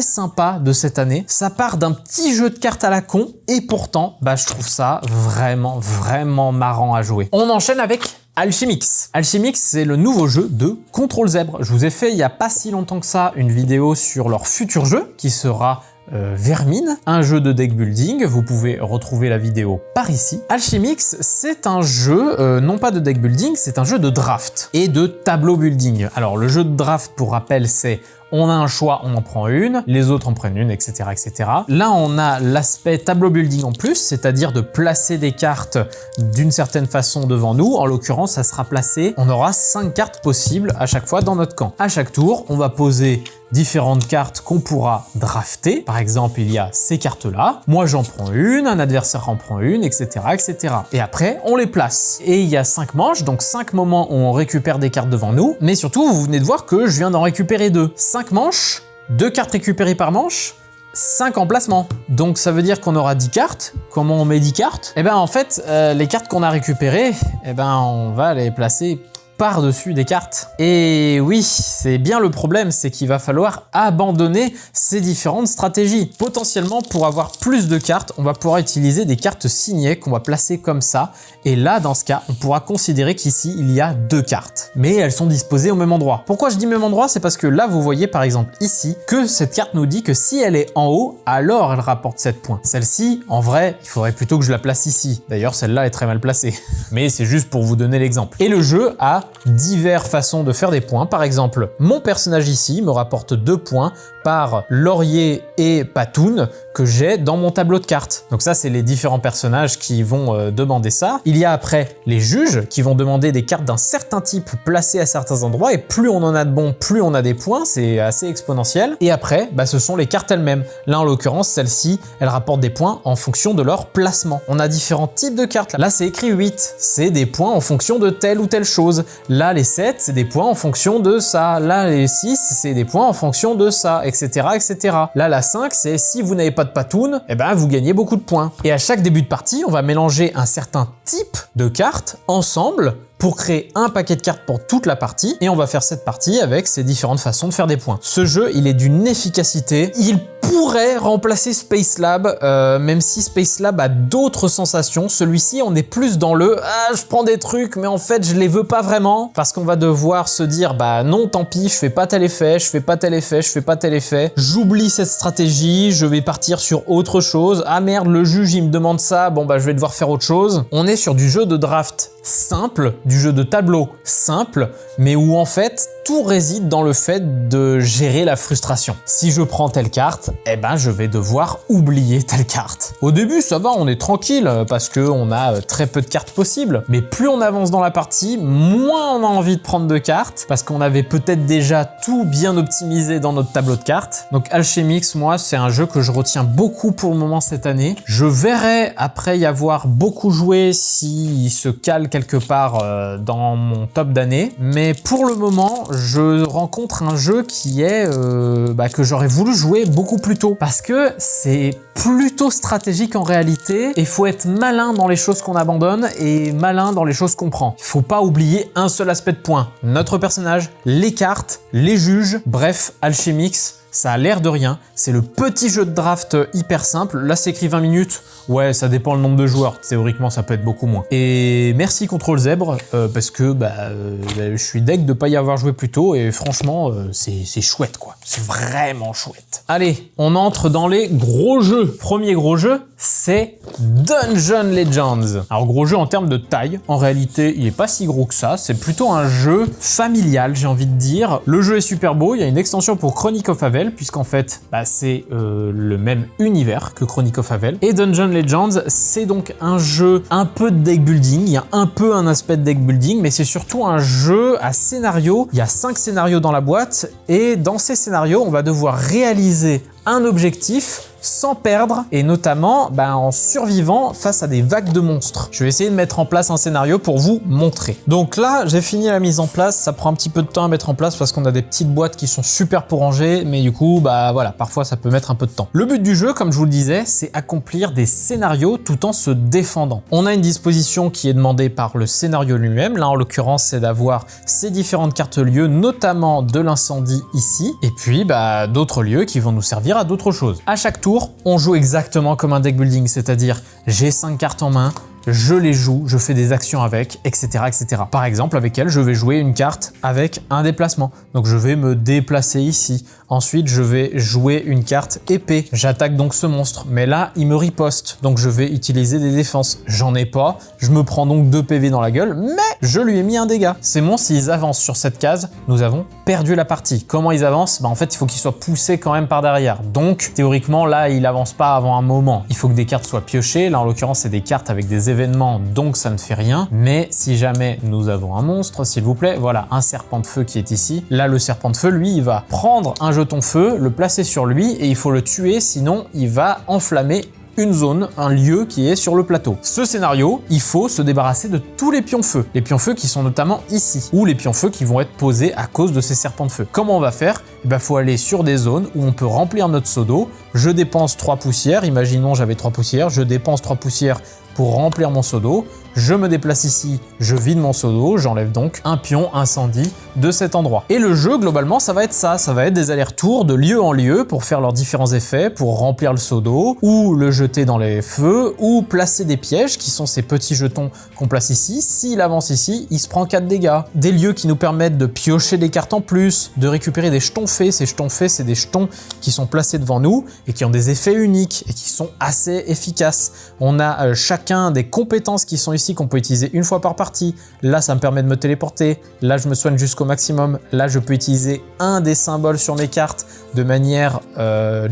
Speaker 1: sympa de cette année. Ça part d'un petit jeu de cartes à la con et pourtant bah je trouve ça vraiment marrant à jouer. On enchaîne avec Alchemix. Alchemix, c'est le nouveau jeu de Contrôle Zèbre. Je vous ai fait il n'y a pas si longtemps que ça une vidéo sur leur futur jeu qui sera Vermine, un jeu de deck building. Vous pouvez retrouver la vidéo par ici. Alchemix, c'est un jeu, non pas de deck building, c'est un jeu de draft et de tableau building. Alors le jeu de draft, pour rappel, c'est on a un choix, on en prend une, les autres en prennent une, etc. etc. Là, on a l'aspect tableau building en plus, c'est-à-dire de placer des cartes d'une certaine façon devant nous. En l'occurrence, ça sera placé, on aura 5 cartes possibles à chaque fois dans notre camp. À chaque tour, on va poser différentes cartes qu'on pourra drafter. Par exemple, il y a ces cartes-là. Moi, j'en prends une, un adversaire en prend une, etc., etc. Et après, on les place. Et il y a 5 manches, donc 5 moments où on récupère des cartes devant nous. Mais surtout, vous venez de voir que je viens d'en récupérer 2. 5 manches, 2 cartes récupérées par manche, 5 emplacements. Donc ça veut dire qu'on aura 10 cartes. Comment on met 10 cartes? Eh ben en fait, les cartes qu'on a récupérées, eh ben on va les placer par-dessus des cartes. Et oui, c'est bien le problème, c'est qu'il va falloir abandonner ces différentes stratégies. Potentiellement, pour avoir plus de cartes, on va pouvoir utiliser des cartes signées qu'on va placer comme ça. Et là, dans ce cas, on pourra considérer qu'ici, il y a 2 cartes. Mais elles sont disposées au même endroit. Pourquoi je dis même endroit? C'est parce que là, vous voyez par exemple ici, que cette carte nous dit que si elle est en haut, alors elle rapporte 7 points. Celle-ci, en vrai, il faudrait plutôt que je la place ici. D'ailleurs, celle-là est très mal placée. Mais c'est juste pour vous donner l'exemple. Et le jeu a diverses façons de faire des points. Par exemple, mon personnage ici me rapporte 2 points par Laurier et Patoun que j'ai dans mon tableau de cartes. Donc ça, c'est les différents personnages qui vont demander ça. Il y a après les juges qui vont demander des cartes d'un certain type placées à certains endroits et plus on en a de bons, plus on a des points. C'est assez exponentiel. Et après, bah, ce sont les cartes elles-mêmes. Là, en l'occurrence, celle-ci, elle rapporte des points en fonction de leur placement. On a différents types de cartes. Là, c'est écrit 8. C'est des points en fonction de telle ou telle chose. Là, les 7, c'est des points en fonction de ça. Là, les 6, c'est des points en fonction de ça, etc., etc. Là, la 5, c'est si vous n'avez pas de Patoun, eh ben, vous gagnez beaucoup de points. Et à chaque début de partie, on va mélanger un certain type de cartes ensemble pour créer un paquet de cartes pour toute la partie et on va faire cette partie avec ces différentes façons de faire des points. Ce jeu, il est d'une efficacité, il pourrait remplacer Space Lab, même si Space Lab a d'autres sensations. Celui-ci, on est plus dans le « Ah, je prends des trucs, mais en fait, je les veux pas vraiment », parce qu'on va devoir se dire « Bah non, tant pis, je fais pas tel effet, je fais pas tel effet, je fais pas tel effet, j'oublie cette stratégie, je vais partir sur autre chose. Ah merde, le juge, il me demande ça, bon bah je vais devoir faire autre chose. » On est sur du jeu de draft simple, du jeu de tableau simple, mais où en fait, Tout réside dans le fait de gérer la frustration. Si je prends telle carte, eh ben je vais devoir oublier telle carte. Au début, ça va, on est tranquille parce qu'on a très peu de cartes possibles. Mais plus on avance dans la partie, moins on a envie de prendre de cartes parce qu'on avait peut-être déjà tout bien optimisé dans notre tableau de cartes. Donc Alchemix, moi, c'est un jeu que je retiens beaucoup pour le moment cette année. Je verrai après y avoir beaucoup joué s'il se cale quelque part dans mon top d'année. Mais pour le moment, je rencontre un jeu qui est que j'aurais voulu jouer beaucoup plus tôt parce que c'est plutôt stratégique en réalité et il faut être malin dans les choses qu'on abandonne et malin dans les choses qu'on prend. Il faut pas oublier un seul aspect de point. Notre personnage, les cartes, les juges, bref, Alchemix. Ça a l'air de rien, c'est le petit jeu de draft hyper simple. Là, c'est écrit 20 minutes. Ouais, ça dépend le nombre de joueurs. Théoriquement, ça peut être beaucoup moins. Et merci Contrôle Zèbre, parce que je suis deg de pas y avoir joué plus tôt et franchement, c'est chouette quoi. C'est vraiment chouette. Allez, on entre dans les gros jeux. Premier gros jeu, c'est Dungeon Legends. Alors gros jeu en termes de taille, en réalité, il est pas si gros que ça. C'est plutôt un jeu familial, j'ai envie de dire. Le jeu est super beau, il y a une extension pour Chronic of Avel, puisqu'en fait, c'est le même univers que Chronic of Avel. Et Dungeon Legends, c'est donc un jeu un peu de deck building, il y a un peu un aspect de deck building, mais c'est surtout un jeu à scénario. Il y a 5 scénarios dans la boîte, et dans ces scénarios, on va devoir réaliser un objectif sans perdre et notamment en survivant face à des vagues de monstres. Je vais essayer de mettre en place un scénario pour vous montrer. Donc là, j'ai fini la mise en place. Ça prend un petit peu de temps à mettre en place parce qu'on a des petites boîtes qui sont super pour ranger, mais du coup, voilà, parfois ça peut mettre un peu de temps. Le but du jeu, comme je vous le disais, c'est accomplir des scénarios tout en se défendant. On a une disposition qui est demandée par le scénario lui-même. Là, en l'occurrence, c'est d'avoir ces différentes cartes lieux, notamment de l'incendie ici, et puis d'autres lieux qui vont nous servir à d'autres choses. À chaque tour, on joue exactement comme un deck building, c'est-à-dire j'ai 5 cartes en main, je les joue, je fais des actions avec, etc., etc. Par exemple, avec elle, je vais jouer une carte avec un déplacement. Donc, je vais me déplacer ici. Ensuite, je vais jouer une carte épée. J'attaque donc ce monstre. Mais là, il me riposte. Donc, je vais utiliser des défenses. J'en ai pas. Je me prends donc 2 PV dans la gueule, mais je lui ai mis un dégât. Ces monstres, s'ils avancent sur cette case, nous avons perdu la partie. Comment ils avancent? En fait, il faut qu'ils soient poussés quand même par derrière. Donc, théoriquement, là, il avance pas avant un moment. Il faut que des cartes soient piochées. Là, en l'occurrence, c'est des cartes avec des événements, donc ça ne fait rien. Mais si jamais nous avons un monstre, s'il vous plaît, voilà, un serpent de feu qui est ici. Là, le serpent de feu, lui, il va prendre un jeton feu, le placer sur lui et il faut le tuer, sinon il va enflammer une zone, un lieu qui est sur le plateau. Ce scénario, il faut se débarrasser de tous les pions feu. Les pions feu qui sont notamment ici, ou les pions feu qui vont être posés à cause de ces serpents de feu. Comment on va faire? Il faut aller sur des zones où on peut remplir notre seau d'eau. Je dépense 3 poussières, imaginons j'avais 3 poussières, je dépense 3 poussières pour remplir mon seau d'eau. Je me déplace ici, je vide mon seau d'eau, j'enlève donc un pion incendie de cet endroit. Et le jeu, globalement, ça va être ça. Ça va être des allers-retours de lieu en lieu pour faire leurs différents effets, pour remplir le seau d'eau, ou le jeter dans les feux, ou placer des pièges, qui sont ces petits jetons qu'on place ici. S'il avance ici, il se prend 4 dégâts. Des lieux qui nous permettent de piocher des cartes en plus, de récupérer des jetons faits. Ces jetons faits, c'est des jetons qui sont placés devant nous et qui ont des effets uniques et qui sont assez efficaces. On a chacun des compétences qui sont ici qu'on peut utiliser une fois par partie. Là, ça me permet de me téléporter. Là, je me soigne jusqu'au maximum. Là, je peux utiliser un des symboles sur mes cartes de manière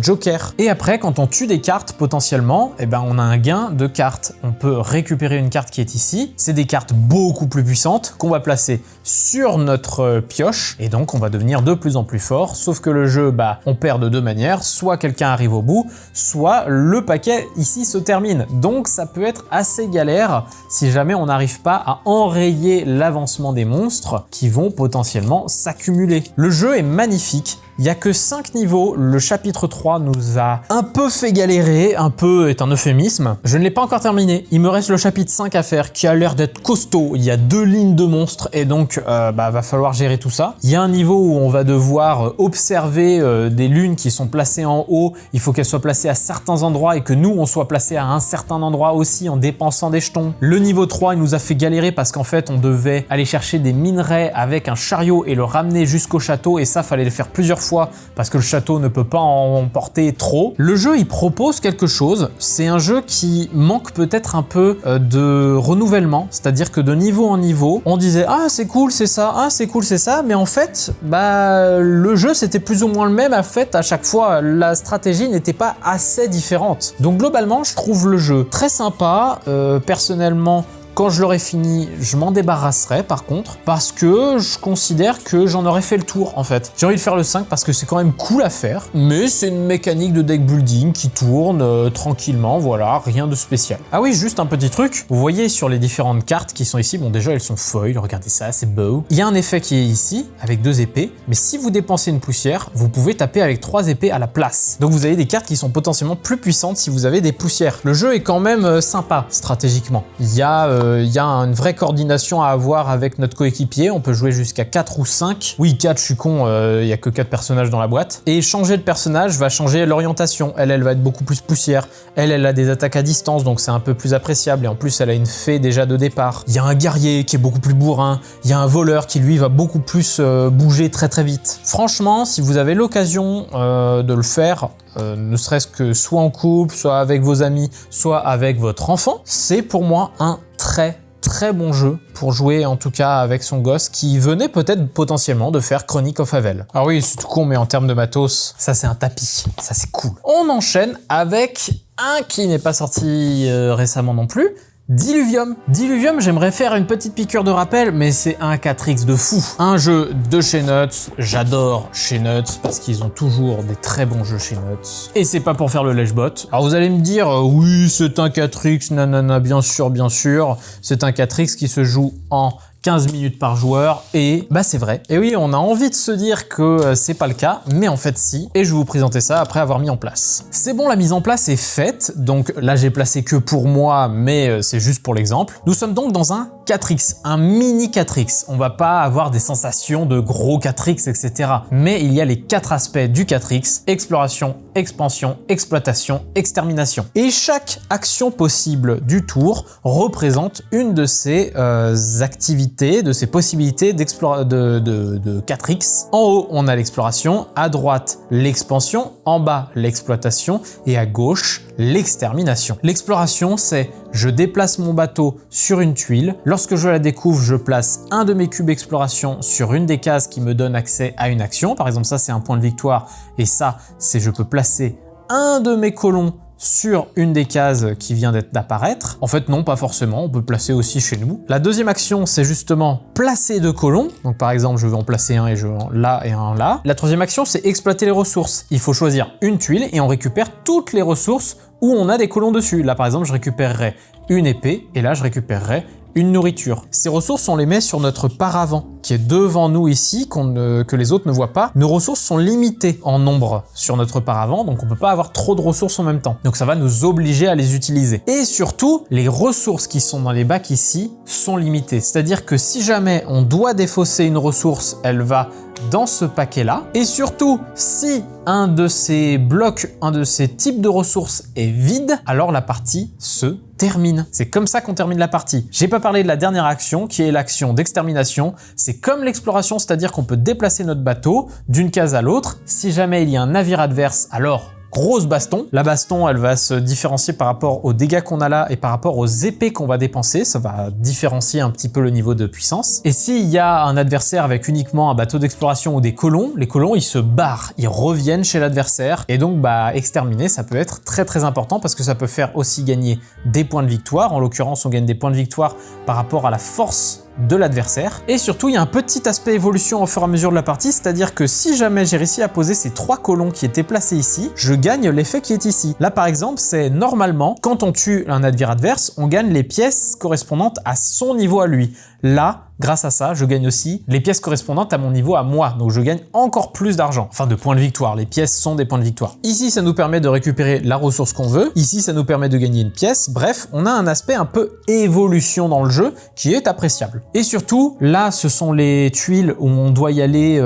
Speaker 1: joker. Et après, quand on tue des cartes, potentiellement, on a un gain de cartes. On peut récupérer une carte qui est ici. C'est des cartes beaucoup plus puissantes qu'on va placer sur notre pioche. Et donc, on va devenir de plus en plus fort. Sauf que le jeu, on perd de 2 manières. Soit quelqu'un arrive au bout, soit le paquet ici se termine. Donc, ça peut être assez galère si jamais on n'arrive pas à enrayer l'avancement des monstres qui vont potentiellement s'accumuler. Le jeu est magnifique. Il n'y a que 5 niveaux, le chapitre 3 nous a un peu fait galérer, un peu est un euphémisme. Je ne l'ai pas encore terminé, il me reste le chapitre 5 à faire qui a l'air d'être costaud. Il y a 2 lignes de monstres et donc va falloir gérer tout ça. Il y a un niveau où on va devoir observer des lunes qui sont placées en haut, il faut qu'elles soient placées à certains endroits et que nous on soit placés à un certain endroit aussi en dépensant des jetons. Le niveau niveau 3, il nous a fait galérer parce qu'en fait, on devait aller chercher des minerais avec un chariot et le ramener jusqu'au château. Et ça, fallait le faire plusieurs fois parce que le château ne peut pas en porter trop. Le jeu, il propose quelque chose. C'est un jeu qui manque peut-être un peu de renouvellement. C'est-à-dire que de niveau en niveau, on disait « Ah, c'est cool, c'est ça. Ah, c'est cool, c'est ça. » Mais en fait, le jeu, c'était plus ou moins le même. En fait, à chaque fois, la stratégie n'était pas assez différente. Donc globalement, je trouve le jeu très sympa. Personnellement, quand je l'aurai fini, je m'en débarrasserai par contre, parce que je considère que j'en aurais fait le tour en fait. J'ai envie de faire le 5 parce que c'est quand même cool à faire, mais c'est une mécanique de deck building qui tourne tranquillement, voilà, rien de spécial. Ah oui, juste un petit truc, vous voyez sur les différentes cartes qui sont ici, bon déjà elles sont foil, regardez ça, c'est beau. Il y a un effet qui est ici, avec 2 épées, mais si vous dépensez une poussière, vous pouvez taper avec 3 épées à la place. Donc vous avez des cartes qui sont potentiellement plus puissantes si vous avez des poussières. Le jeu est quand même sympa, stratégiquement. Il y a une vraie coordination à avoir avec notre coéquipier. On peut jouer jusqu'à 4 ou 5. Oui, 4, je suis con, il n'y a que 4 personnages dans la boîte. Et changer de personnage va changer l'orientation. Elle va être beaucoup plus poussière. Elle a des attaques à distance, donc c'est un peu plus appréciable. Et en plus, elle a une fée déjà de départ. Il y a un guerrier qui est beaucoup plus bourrin. Il y a un voleur qui, lui, va beaucoup plus bouger très très vite. Franchement, si vous avez l'occasion de le faire, ne serait-ce que soit en couple, soit avec vos amis, soit avec votre enfant, c'est pour moi un très bon jeu pour jouer en tout cas avec son gosse qui venait peut-être potentiellement de faire Chronic of Havel. Ah oui, c'est tout con, mais en termes de matos, ça c'est un tapis, ça c'est cool. On enchaîne avec un qui n'est pas sorti récemment non plus, Diluvium. Diluvium, j'aimerais faire une petite piqûre de rappel, mais c'est un 4X de fou. Un jeu de chez Nuts, j'adore chez Nuts, parce qu'ils ont toujours des très bons jeux chez Nuts. Et c'est pas pour faire le lèche-bot. Alors vous allez me dire, oui, c'est un 4X, nanana, bien sûr, c'est un 4X qui se joue en 15 minutes par joueur, et bah c'est vrai. Et oui, on a envie de se dire que c'est pas le cas, mais en fait si, et je vais vous présenter ça après avoir mis en place. C'est bon, la mise en place est faite, donc là j'ai placé que pour moi, mais c'est juste pour l'exemple. Nous sommes donc dans un 4X, un mini 4X. On va pas avoir des sensations de gros 4X, etc. Mais il y a les 4 aspects du 4X, exploration, expansion, exploitation, extermination. Et chaque action possible du tour représente une de ces activités, de ces possibilités de 4X. En haut, on a l'exploration, à droite, l'expansion, en bas, l'exploitation et à gauche, l'extermination. L'exploration, c'est je déplace mon bateau sur une tuile. Lorsque je la découvre, je place un de mes cubes exploration sur une des cases qui me donne accès à une action. Par exemple, ça, c'est un point de victoire et ça, c'est je peux placer un de mes colons sur une des cases qui vient d'apparaître. En fait, non, pas forcément, on peut placer aussi chez nous. La deuxième action, c'est justement placer 2 colons. Donc par exemple, je vais en placer un et je vais là et un là. La troisième action, c'est exploiter les ressources. Il faut choisir une tuile et on récupère toutes les ressources où on a des colons dessus. Là, par exemple, je récupérerai une épée et là, je récupérerai une nourriture. Ces ressources, on les met sur notre paravent qui est devant nous ici, que les autres ne voient pas. Nos ressources sont limitées en nombre sur notre paravent, donc on peut pas avoir trop de ressources en même temps. Donc ça va nous obliger à les utiliser. Et surtout, les ressources qui sont dans les bacs ici sont limitées. C'est-à-dire que si jamais on doit défausser une ressource, elle va dans ce paquet-là. Et surtout, si un de ces blocs, un de ces types de ressources est vide, alors la partie se termine. C'est comme ça qu'on termine la partie. J'ai pas parlé de la dernière action, qui est l'action d'extermination. C'est comme l'exploration, c'est-à-dire qu'on peut déplacer notre bateau d'une case à l'autre. Si jamais il y a un navire adverse, alors grosse baston. La baston, elle va se différencier par rapport aux dégâts qu'on a là et par rapport aux épées qu'on va dépenser. Ça va différencier un petit peu le niveau de puissance. Et s'il y a un adversaire avec uniquement un bateau d'exploration ou des colons, les colons, ils se barrent, ils reviennent chez l'adversaire. Et donc, exterminer, ça peut être très important parce que ça peut faire aussi gagner des points de victoire. En l'occurrence, on gagne des points de victoire par rapport à la force de l'adversaire. Et surtout, il y a un petit aspect évolution au fur et à mesure de la partie, c'est-à-dire que si jamais j'ai réussi à poser ces 3 colons qui étaient placés ici, je gagne l'effet qui est ici. Là, par exemple, c'est normalement, quand on tue un navire adverse, on gagne les pièces correspondantes à son niveau à lui. Là, grâce à ça, je gagne aussi les pièces correspondantes à mon niveau à moi. Donc je gagne encore plus d'argent. Enfin, de points de victoire. Les pièces sont des points de victoire. Ici, ça nous permet de récupérer la ressource qu'on veut. Ici, ça nous permet de gagner une pièce. Bref, on a un aspect un peu évolution dans le jeu qui est appréciable. Et surtout, là, ce sont les tuiles où on doit y aller.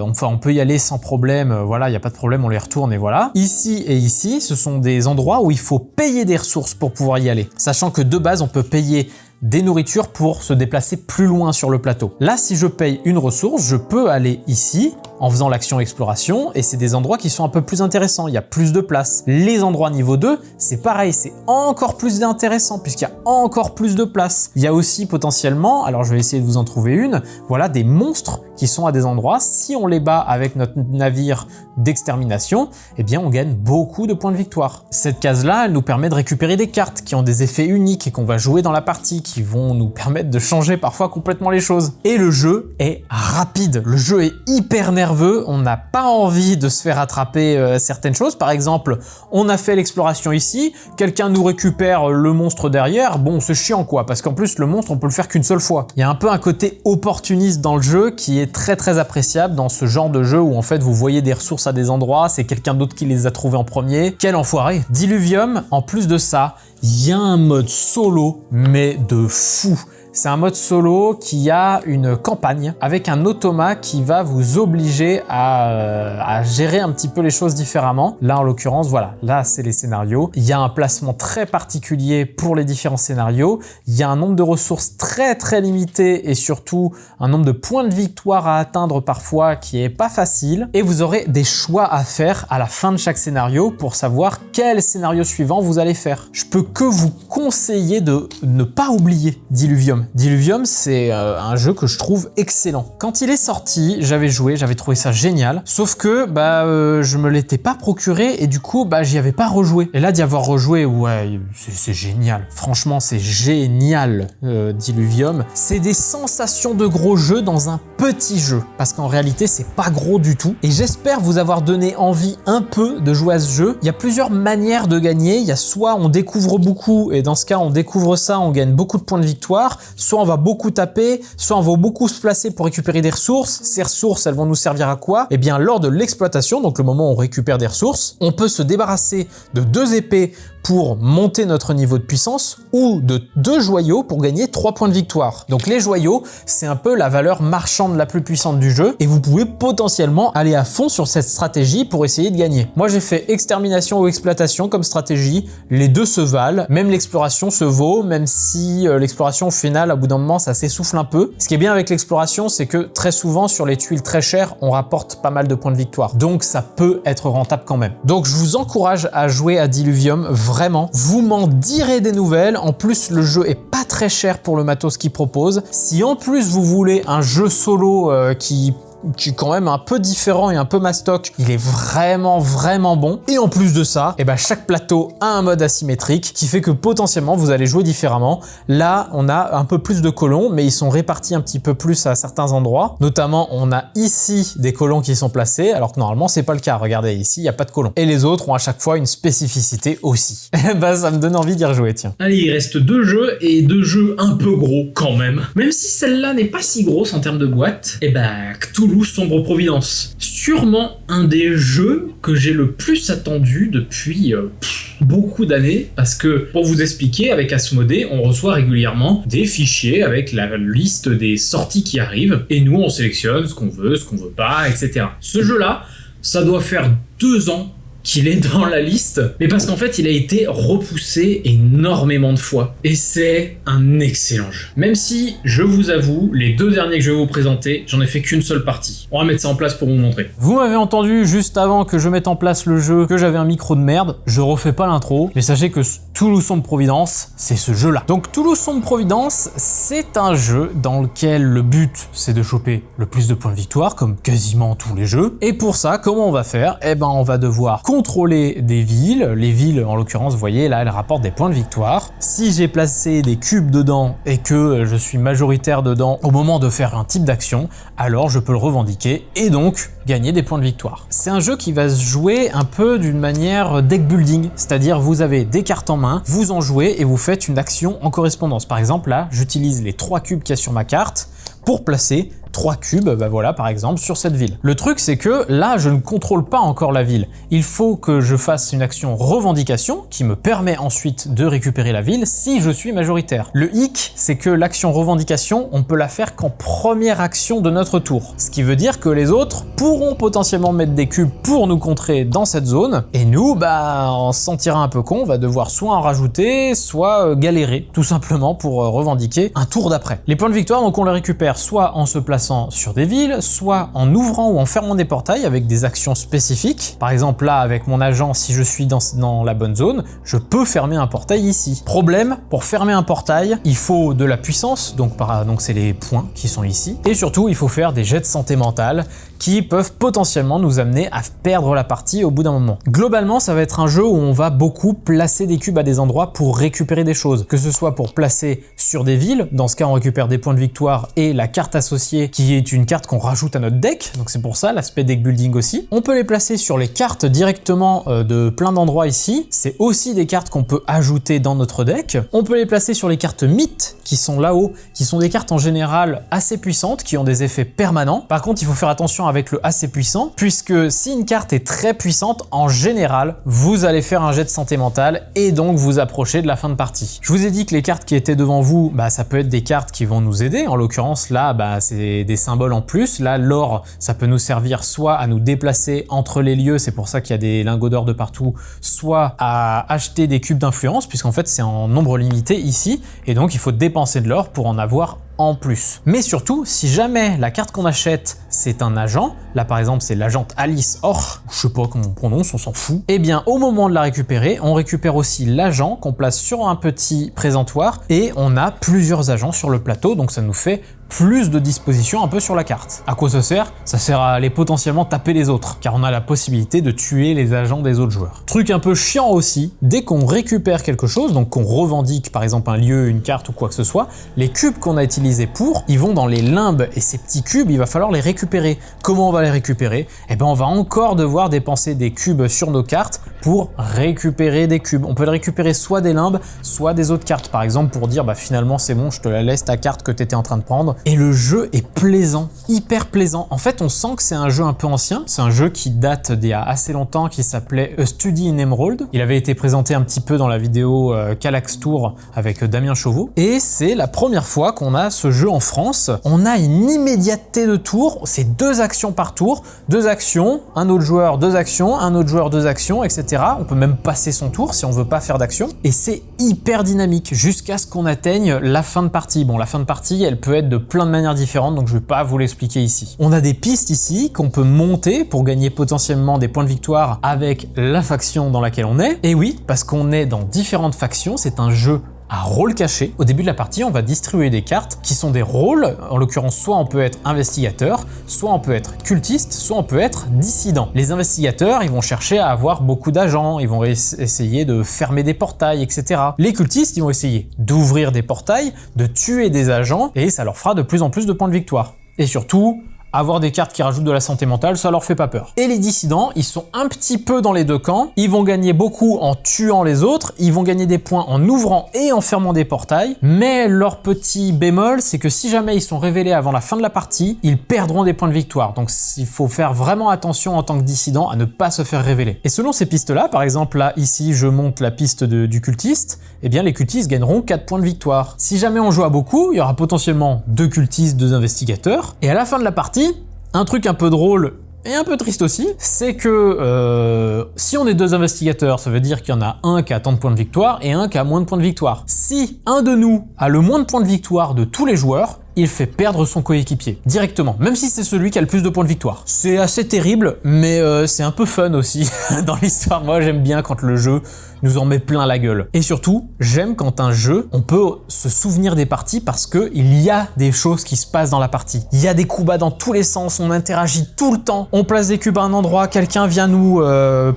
Speaker 1: Enfin, on peut y aller sans problème. Voilà, il n'y a pas de problème, on les retourne et voilà. Ici et ici, ce sont des endroits où il faut payer des ressources pour pouvoir y aller. Sachant que de base, on peut payer des nourritures pour se déplacer plus loin sur le plateau. Là, si je paye une ressource, je peux aller ici en faisant l'action exploration et c'est des endroits qui sont un peu plus intéressants, il y a plus de place. Les endroits niveau 2, c'est pareil, c'est encore plus intéressant puisqu'il y a encore plus de place. Il y a aussi potentiellement, alors je vais essayer de vous en trouver une, voilà des monstres qui sont à des endroits, si on les bat avec notre navire d'extermination, eh bien on gagne beaucoup de points de victoire. Cette case-là, elle nous permet de récupérer des cartes qui ont des effets uniques et qu'on va jouer dans la partie, qui vont nous permettre de changer parfois complètement les choses. Et le jeu est rapide, le jeu est hyper nerveux, on n'a pas envie de se faire attraper certaines choses. Par exemple, on a fait l'exploration ici, quelqu'un nous récupère le monstre derrière, bon c'est chiant quoi, parce qu'en plus le monstre on peut le faire qu'une seule fois. Il y a un peu un côté opportuniste dans le jeu qui est très appréciable dans ce genre de jeu où en fait vous voyez des ressources à des endroits, c'est quelqu'un d'autre qui les a trouvés en premier. Quel enfoiré! Diluvium, en plus de ça, il y a un mode solo, mais de fou. C'est un mode solo qui a une campagne avec un automat qui va vous obliger à gérer un petit peu les choses différemment. Là, en l'occurrence, voilà, là, c'est les scénarios. Il y a un placement très particulier pour les différents scénarios. Il y a un nombre de ressources très limité et surtout un nombre de points de victoire à atteindre parfois qui est pas facile. Et vous aurez des choix à faire à la fin de chaque scénario pour savoir quel scénario suivant vous allez faire. Je peux que vous conseiller de ne pas oublier Diluvium. Diluvium, c'est un jeu que je trouve excellent. Quand il est sorti, j'avais joué, j'avais trouvé ça génial, sauf que je me l'étais pas procuré et du coup j'y avais pas rejoué. Et là d'y avoir rejoué, ouais, c'est génial. Franchement, c'est génial, Diluvium. C'est des sensations de gros jeu dans un petit jeu, parce qu'en réalité, c'est pas gros du tout. Et j'espère vous avoir donné envie un peu de jouer à ce jeu. Il y a plusieurs manières de gagner. Il y a soit on découvre beaucoup, et dans ce cas, on découvre ça, on gagne beaucoup de points de victoire, soit on va beaucoup taper, soit on va beaucoup se placer pour récupérer des ressources. Ces ressources, elles vont nous servir à quoi? Eh bien, lors de l'exploitation, donc le moment où on récupère des ressources, on peut se débarrasser de 2 épées pour monter notre niveau de puissance ou de 2 joyaux pour gagner 3 points de victoire. Donc les joyaux, c'est un peu la valeur marchande la plus puissante du jeu et vous pouvez potentiellement aller à fond sur cette stratégie pour essayer de gagner. Moi, j'ai fait extermination ou exploitation comme stratégie. Les deux se valent. Même l'exploration se vaut, même si l'exploration au final, à bout d'un moment, ça s'essouffle un peu. Ce qui est bien avec l'exploration, c'est que très souvent, sur les tuiles très chères, on rapporte pas mal de points de victoire. Donc ça peut être rentable quand même. Donc je vous encourage à jouer à Diluvium. Vraiment, vous m'en direz des nouvelles. En plus, le jeu est pas très cher pour le matos qu'il propose. Si en plus vous voulez un jeu solo qui est quand même un peu différent et un peu mastoc, il est vraiment bon. Et en plus de ça, chaque plateau a un mode asymétrique qui fait que potentiellement vous allez jouer différemment. Là, on a un peu plus de colons, mais ils sont répartis un petit peu plus à certains endroits. Notamment, on a ici des colons qui sont placés, alors que normalement, c'est pas le cas. Regardez, ici, il n'y a pas de colons. Et les autres ont à chaque fois une spécificité aussi. Ça me donne envie d'y rejouer, tiens.
Speaker 2: Allez, il reste 2 jeux et 2 jeux un peu gros quand même. Même si celle-là n'est pas si grosse en termes de boîte, Cthulhu Sombre Providence. Sûrement un des jeux que j'ai le plus attendu depuis beaucoup d'années, parce que pour vous expliquer, avec Asmodée, on reçoit régulièrement des fichiers avec la liste des sorties qui arrivent et nous on sélectionne ce qu'on veut pas, etc. Ce jeu-là, ça doit faire 2 ans qu'il est dans la liste, mais parce qu'en fait il a été repoussé énormément de fois et c'est un excellent jeu. Même si, je vous avoue, les 2 derniers que je vais vous présenter, j'en ai fait qu'une seule partie. On va mettre ça en place pour vous montrer.
Speaker 1: Vous m'avez entendu juste avant que je mette en place le jeu, que j'avais un micro de merde, je refais pas l'intro, mais sachez que Cthulhu Sombre Providence, c'est ce jeu-là. Donc Cthulhu Sombre Providence, c'est un jeu dans lequel le but, c'est de choper le plus de points de victoire, comme quasiment tous les jeux, et pour ça, comment on va faire? On va devoir contrôler des villes. Les villes, en l'occurrence, vous voyez, là, elles rapportent des points de victoire. Si j'ai placé des cubes dedans et que je suis majoritaire dedans au moment de faire un type d'action, alors je peux le revendiquer et donc gagner des points de victoire. C'est un jeu qui va se jouer un peu d'une manière deck building, c'est-à-dire vous avez des cartes en main, vous en jouez et vous faites une action en correspondance. Par exemple, là, j'utilise les 3 cubes qu'il y a sur ma carte pour placer 3 cubes, bah voilà par exemple sur cette ville. Le truc c'est que là je ne contrôle pas encore la ville. Il faut que je fasse une action revendication qui me permet ensuite de récupérer la ville si je suis majoritaire. Le hic c'est que l'action revendication on peut la faire qu'en première action de notre tour. Ce qui veut dire que les autres pourront potentiellement mettre des cubes pour nous contrer dans cette zone et nous bah on se sentira un peu con, on va devoir soit en rajouter soit galérer tout simplement pour revendiquer un tour d'après. Les points de victoire donc on les récupère soit en se plaçant sur des villes, soit en ouvrant ou en fermant des portails avec des actions spécifiques. Par exemple là avec mon agent, si je suis dans la bonne zone, je peux fermer un portail ici. Problème, pour fermer un portail, il faut de la puissance, donc c'est les points qui sont ici, et surtout il faut faire des jets de santé mentale qui peuvent potentiellement nous amener à perdre la partie au bout d'un moment. Globalement, ça va être un jeu où on va beaucoup placer des cubes à des endroits pour récupérer des choses, que ce soit pour placer sur des villes, dans ce cas on récupère des points de victoire et la carte associée qui est une carte qu'on rajoute à notre deck, donc c'est pour ça l'aspect deck building aussi. On peut les placer sur les cartes directement de plein d'endroits ici, c'est aussi des cartes qu'on peut ajouter dans notre deck. On peut les placer sur les cartes mythes qui sont là-haut, qui sont des cartes en général assez puissantes, qui ont des effets permanents. Par contre, il faut faire attention avec le assez puissant, puisque si une carte est très puissante, en général, vous allez faire un jet de santé mentale et donc vous approcher de la fin de partie. Je vous ai dit que les cartes qui étaient devant vous, bah, ça peut être des cartes qui vont nous aider. En l'occurrence, là, bah, c'est des symboles en plus. Là, l'or, ça peut nous servir soit à nous déplacer entre les lieux, c'est pour ça qu'il y a des lingots d'or de partout, soit à acheter des cubes d'influence, puisqu'en fait, c'est en nombre limité ici, et donc il faut dépenser de l'or pour en avoir en plus. Mais surtout, si jamais la carte qu'on achète, c'est un agent, là par exemple c'est l'agente Alice Or, je sais pas comment on prononce, on s'en fout, et bien au moment de la récupérer, on récupère aussi l'agent qu'on place sur un petit présentoir et on a plusieurs agents sur le plateau, donc ça nous fait plus de disposition un peu sur la carte. À quoi ça sert? Ça sert à aller potentiellement taper les autres, car on a la possibilité de tuer les agents des autres joueurs. Truc un peu chiant aussi, dès qu'on récupère quelque chose, donc qu'on revendique par exemple un lieu, une carte ou quoi que ce soit, les cubes qu'on a utilisés pour, ils vont dans les limbes et ces petits cubes, il va falloir les récupérer. Comment on va les récupérer? Eh ben on va encore devoir dépenser des cubes sur nos cartes pour récupérer des cubes. On peut les récupérer soit des limbes, soit des autres cartes, par exemple pour dire bah finalement c'est bon, je te la laisse ta carte que tu étais en train de prendre. Et le jeu est plaisant, hyper plaisant. En fait, on sent que c'est un jeu un peu ancien. C'est un jeu qui date d'il y a assez longtemps, qui s'appelait A Study in Emerald. Il avait été présenté un petit peu dans la vidéo Calax Tour avec Damien Chauveau. Et c'est la première fois qu'on a ce jeu en France. On a une immédiateté de tour. C'est 2 actions par tour. 2 actions, un autre joueur 2 actions, un autre joueur 2 actions, etc. On peut même passer son tour si on veut pas faire d'action. Et c'est hyper dynamique jusqu'à ce qu'on atteigne la fin de partie. Bon, la fin de partie, elle peut être de plein de manières différentes, donc je vais pas vous l'expliquer ici. On a des pistes ici qu'on peut monter pour gagner potentiellement des points de victoire avec la faction dans laquelle on est. Et oui, parce qu'on est dans différentes factions, c'est un jeu à rôle caché. Au début de la partie, on va distribuer des cartes qui sont des rôles. En l'occurrence, soit on peut être investigateur, soit on peut être cultiste, soit on peut être dissident. Les investigateurs, ils vont chercher à avoir beaucoup d'agents, ils vont essayer de fermer des portails, etc. Les cultistes, ils vont essayer d'ouvrir des portails, de tuer des agents, et ça leur fera de plus en plus de points de victoire. Et surtout, avoir des cartes qui rajoutent de la santé mentale, ça leur fait pas peur. Et les dissidents, ils sont un petit peu dans les deux camps. Ils vont gagner beaucoup en tuant les autres, ils vont gagner des points en ouvrant et en fermant des portails. Mais leur petit bémol, c'est que si jamais ils sont révélés avant la fin de la partie, ils perdront des points de victoire. Donc il faut faire vraiment attention en tant que dissident à ne pas se faire révéler. Et selon ces pistes-là, par exemple là, ici, je monte la piste du cultiste, eh bien les cultistes gagneront 4 points de victoire. Si jamais on joue à beaucoup, il y aura potentiellement 2 cultistes, 2 investigateurs. Et à la fin de la partie, un truc un peu drôle et un peu triste aussi, c'est que si on est 2 investigateurs, ça veut dire qu'il y en a un qui a tant de points de victoire et un qui a moins de points de victoire. Si un de nous a le moins de points de victoire de tous les joueurs, il fait perdre son coéquipier directement, même si c'est celui qui a le plus de points de victoire. C'est assez terrible, mais c'est un peu fun aussi dans l'histoire. Moi, j'aime bien quand le jeu nous en met plein la gueule. Et surtout, j'aime quand un jeu, on peut se souvenir des parties parce que il y a des choses qui se passent dans la partie. Il y a des coups bas dans tous les sens, on interagit tout le temps. On place des cubes à un endroit, quelqu'un vient nous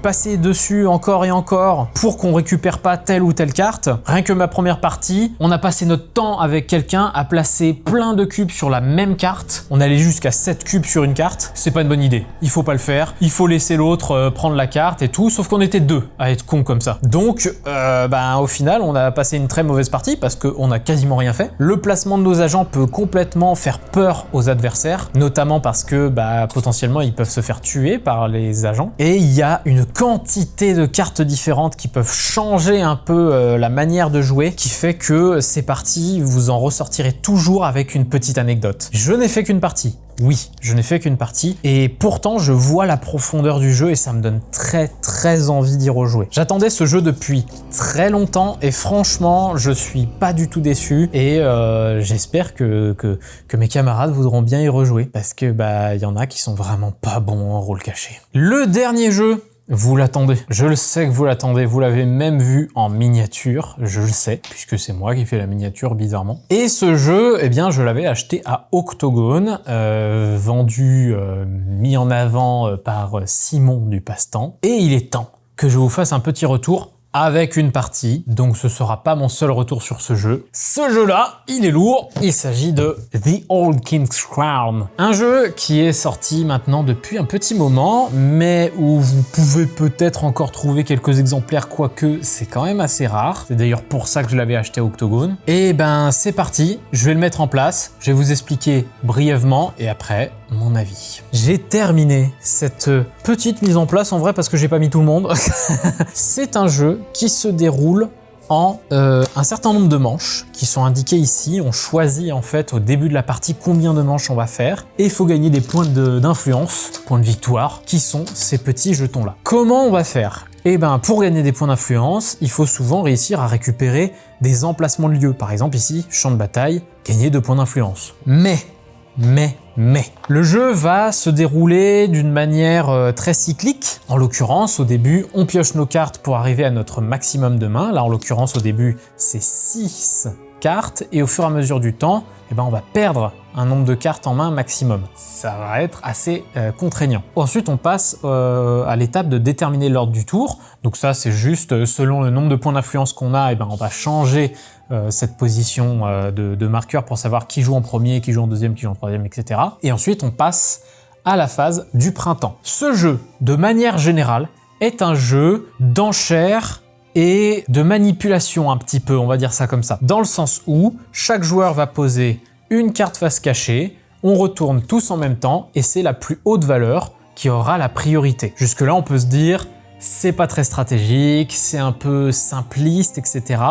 Speaker 1: passer dessus encore et encore pour qu'on récupère pas telle ou telle carte. Rien que ma première partie, on a passé notre temps avec quelqu'un à placer plein plein de cubes sur la même carte, on allait jusqu'à 7 cubes sur une carte, c'est pas une bonne idée. Il faut pas le faire, il faut laisser l'autre prendre la carte et tout, sauf qu'on était deux à être cons comme ça. Donc, au final, on a passé une très mauvaise partie parce qu'on a quasiment rien fait. Le placement de nos agents peut complètement faire peur aux adversaires, notamment parce que potentiellement ils peuvent se faire tuer par les agents. Et il y a une quantité de cartes différentes qui peuvent changer un peu la manière de jouer, qui fait que ces parties, vous en ressortirez toujours avec une petite anecdote. Je n'ai fait qu'une partie. Oui, je n'ai fait qu'une partie et pourtant je vois la profondeur du jeu et ça me donne très envie d'y rejouer. J'attendais ce jeu depuis très longtemps et franchement je suis pas du tout déçu et j'espère que mes camarades voudront bien y rejouer parce que il y en a qui sont vraiment pas bons en rôle caché. Le dernier jeu, vous l'attendez, je le sais que vous l'attendez, vous l'avez même vu en miniature, je le sais, puisque c'est moi qui fais la miniature bizarrement. Et ce jeu, eh bien je l'avais acheté à Octogone, vendu, mis en avant par Simon du Passe-Temps. Et il est temps que je vous fasse un petit retour avec une partie, donc ce sera pas mon seul retour sur ce jeu. Ce jeu-là, il est lourd, il s'agit de The Old King's Crown. Un jeu qui est sorti maintenant depuis un petit moment, mais où vous pouvez peut-être encore trouver quelques exemplaires, quoique c'est quand même assez rare. C'est d'ailleurs pour ça que je l'avais acheté à Octogone. Et c'est parti, je vais le mettre en place, je vais vous expliquer brièvement, et après, mon avis. J'ai terminé cette petite mise en place en vrai parce que j'ai pas mis tout le monde. C'est un jeu qui se déroule en un certain nombre de manches qui sont indiquées ici. On choisit en fait au début de la partie combien de manches on va faire et il faut gagner des points d'influence, points de victoire, qui sont ces petits jetons là. Comment on va faire ? Pour gagner des points d'influence, il faut souvent réussir à récupérer des emplacements de lieux. Par exemple ici, champ de bataille, gagner 2 points d'influence. Mais, le jeu va se dérouler d'une manière très cyclique. En l'occurrence, au début, on pioche nos cartes pour arriver à notre maximum de mains. Là, en l'occurrence, au début, c'est 6 cartes. Et au fur et à mesure du temps, on va perdre un nombre de cartes en main maximum. Ça va être assez contraignant. Ensuite, on passe à l'étape de déterminer l'ordre du tour. Donc ça, c'est juste selon le nombre de points d'influence qu'on a, on va changer cette position de marqueur pour savoir qui joue en premier, qui joue en deuxième, qui joue en troisième, etc. Et ensuite, on passe à la phase du printemps. Ce jeu, de manière générale, est un jeu d'enchères et de manipulation un petit peu, on va dire ça comme ça. Dans le sens où chaque joueur va poser une carte face cachée, on retourne tous en même temps et c'est la plus haute valeur qui aura la priorité. Jusque là, on peut se dire, c'est pas très stratégique, c'est un peu simpliste, etc.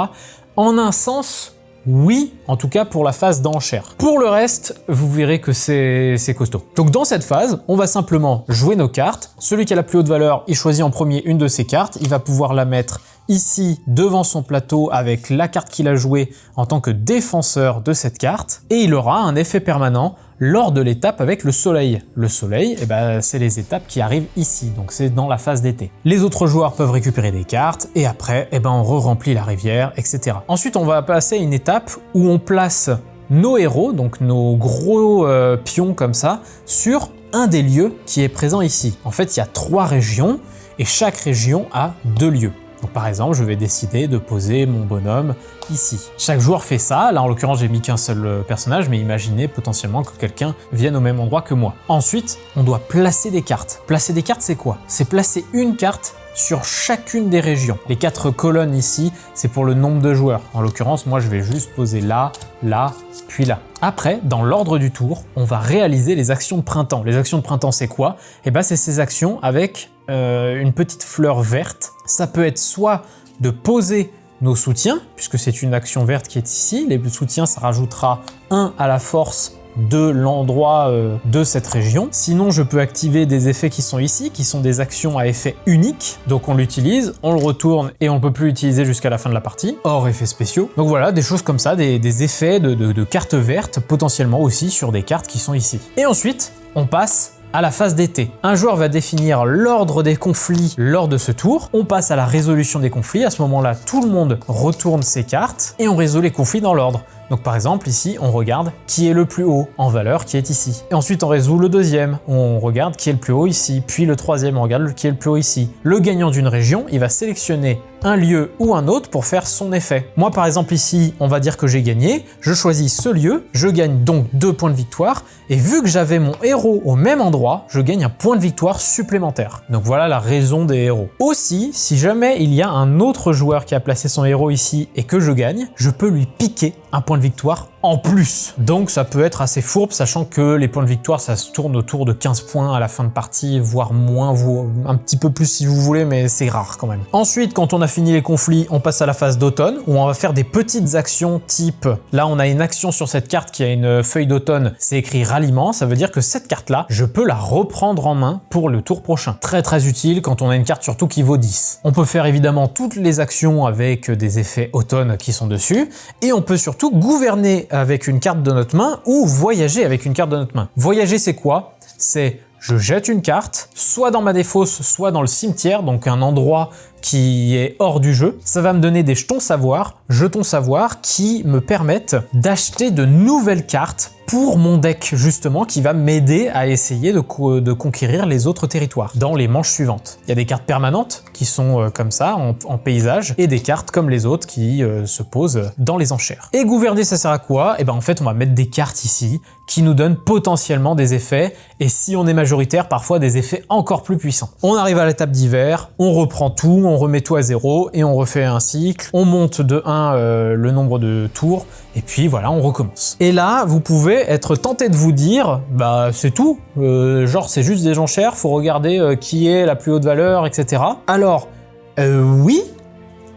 Speaker 1: En un sens, oui, en tout cas pour la phase d'enchère. Pour le reste, vous verrez que c'est costaud. Donc dans cette phase, on va simplement jouer nos cartes. Celui qui a la plus haute valeur, il choisit en premier une de ses cartes. Il va pouvoir la mettre ici devant son plateau avec la carte qu'il a jouée en tant que défenseur de cette carte. Et il aura un effet permanent lors de l'étape avec le soleil. Le soleil, c'est les étapes qui arrivent ici, donc c'est dans la phase d'été. Les autres joueurs peuvent récupérer des cartes et après, on re-remplit la rivière, etc. Ensuite, on va passer à une étape où on place nos héros, donc nos gros pions comme ça, sur un des lieux qui est présent ici. En fait, il y a 3 régions et chaque région a 2 lieux. Donc par exemple, je vais décider de poser mon bonhomme ici. Chaque joueur fait ça. Là, en l'occurrence, j'ai mis qu'un seul personnage, mais imaginez potentiellement que quelqu'un vienne au même endroit que moi. Ensuite, on doit placer des cartes. Placer des cartes, c'est quoi? C'est placer une carte sur chacune des régions. Les 4 colonnes ici, c'est pour le nombre de joueurs. En l'occurrence, moi, je vais juste poser là, là, puis là. Après, dans l'ordre du tour, on va réaliser les actions de printemps. Les actions de printemps, c'est quoi? C'est ces actions avec une petite fleur verte. Ça peut être soit de poser nos soutiens, puisque c'est une action verte qui est ici. Les soutiens, ça rajoutera 1 à la force de l'endroit de cette région. Sinon, je peux activer des effets qui sont ici, qui sont des actions à effet unique. Donc on l'utilise, on le retourne et on ne peut plus l'utiliser jusqu'à la fin de la partie, hors effets spéciaux. Donc voilà, des choses comme ça, des effets de cartes vertes, potentiellement aussi sur des cartes qui sont ici. Et ensuite, on passe à la phase d'été. Un joueur va définir l'ordre des conflits lors de ce tour. On passe à la résolution des conflits. À ce moment-là, tout le monde retourne ses cartes et on résout les conflits dans l'ordre. Donc par exemple, ici, on regarde qui est le plus haut en valeur, qui est ici. Et ensuite, on résout le deuxième. On regarde qui est le plus haut ici. Puis le troisième, on regarde qui est le plus haut ici. Le gagnant d'une région, il va sélectionner un lieu ou un autre pour faire son effet. Moi par exemple ici, on va dire que j'ai gagné, je choisis ce lieu, je gagne donc 2 points de victoire, et vu que j'avais mon héros au même endroit, je gagne un point de victoire supplémentaire. Donc voilà la raison des héros. Aussi, si jamais il y a un autre joueur qui a placé son héros ici et que je gagne, je peux lui piquer un point de victoire en plus. Donc ça peut être assez fourbe, sachant que les points de victoire, ça se tourne autour de 15 points à la fin de partie, voire moins, un petit peu plus si vous voulez, mais c'est rare quand même. Ensuite, quand on a fini les conflits, on passe à la phase d'automne, où on va faire des petites actions type, là on a une action sur cette carte qui a une feuille d'automne, c'est écrit ralliement, ça veut dire que cette carte-là, je peux la reprendre en main pour le tour prochain. Très très utile quand on a une carte surtout qui vaut 10. On peut faire évidemment toutes les actions avec des effets automne qui sont dessus, et on peut surtout gouverner avec une carte de notre main ou voyager avec une carte de notre main. Voyager, c'est quoi? C'est je jette une carte, soit dans ma défausse, soit dans le cimetière, donc un endroit qui est hors du jeu. Ça va me donner des jetons savoir qui me permettent d'acheter de nouvelles cartes pour mon deck justement, qui va m'aider à essayer de conquérir les autres territoires dans les manches suivantes. Il y a des cartes permanentes qui sont comme ça en paysage et des cartes comme les autres qui se posent dans les enchères. Et gouverner, ça sert à quoi? Et ben en fait on va mettre des cartes ici qui nous donnent potentiellement des effets, et si on est majoritaire, parfois des effets encore plus puissants. On arrive à l'étape d'hiver, on reprend tout, on remet tout à 0 et on refait un cycle, on monte de 1 le nombre de tours, et puis voilà, on recommence. Et là, vous pouvez être tenté de vous dire, bah c'est tout, genre c'est juste des enchères, faut regarder qui est la plus haute valeur, etc. Alors, oui,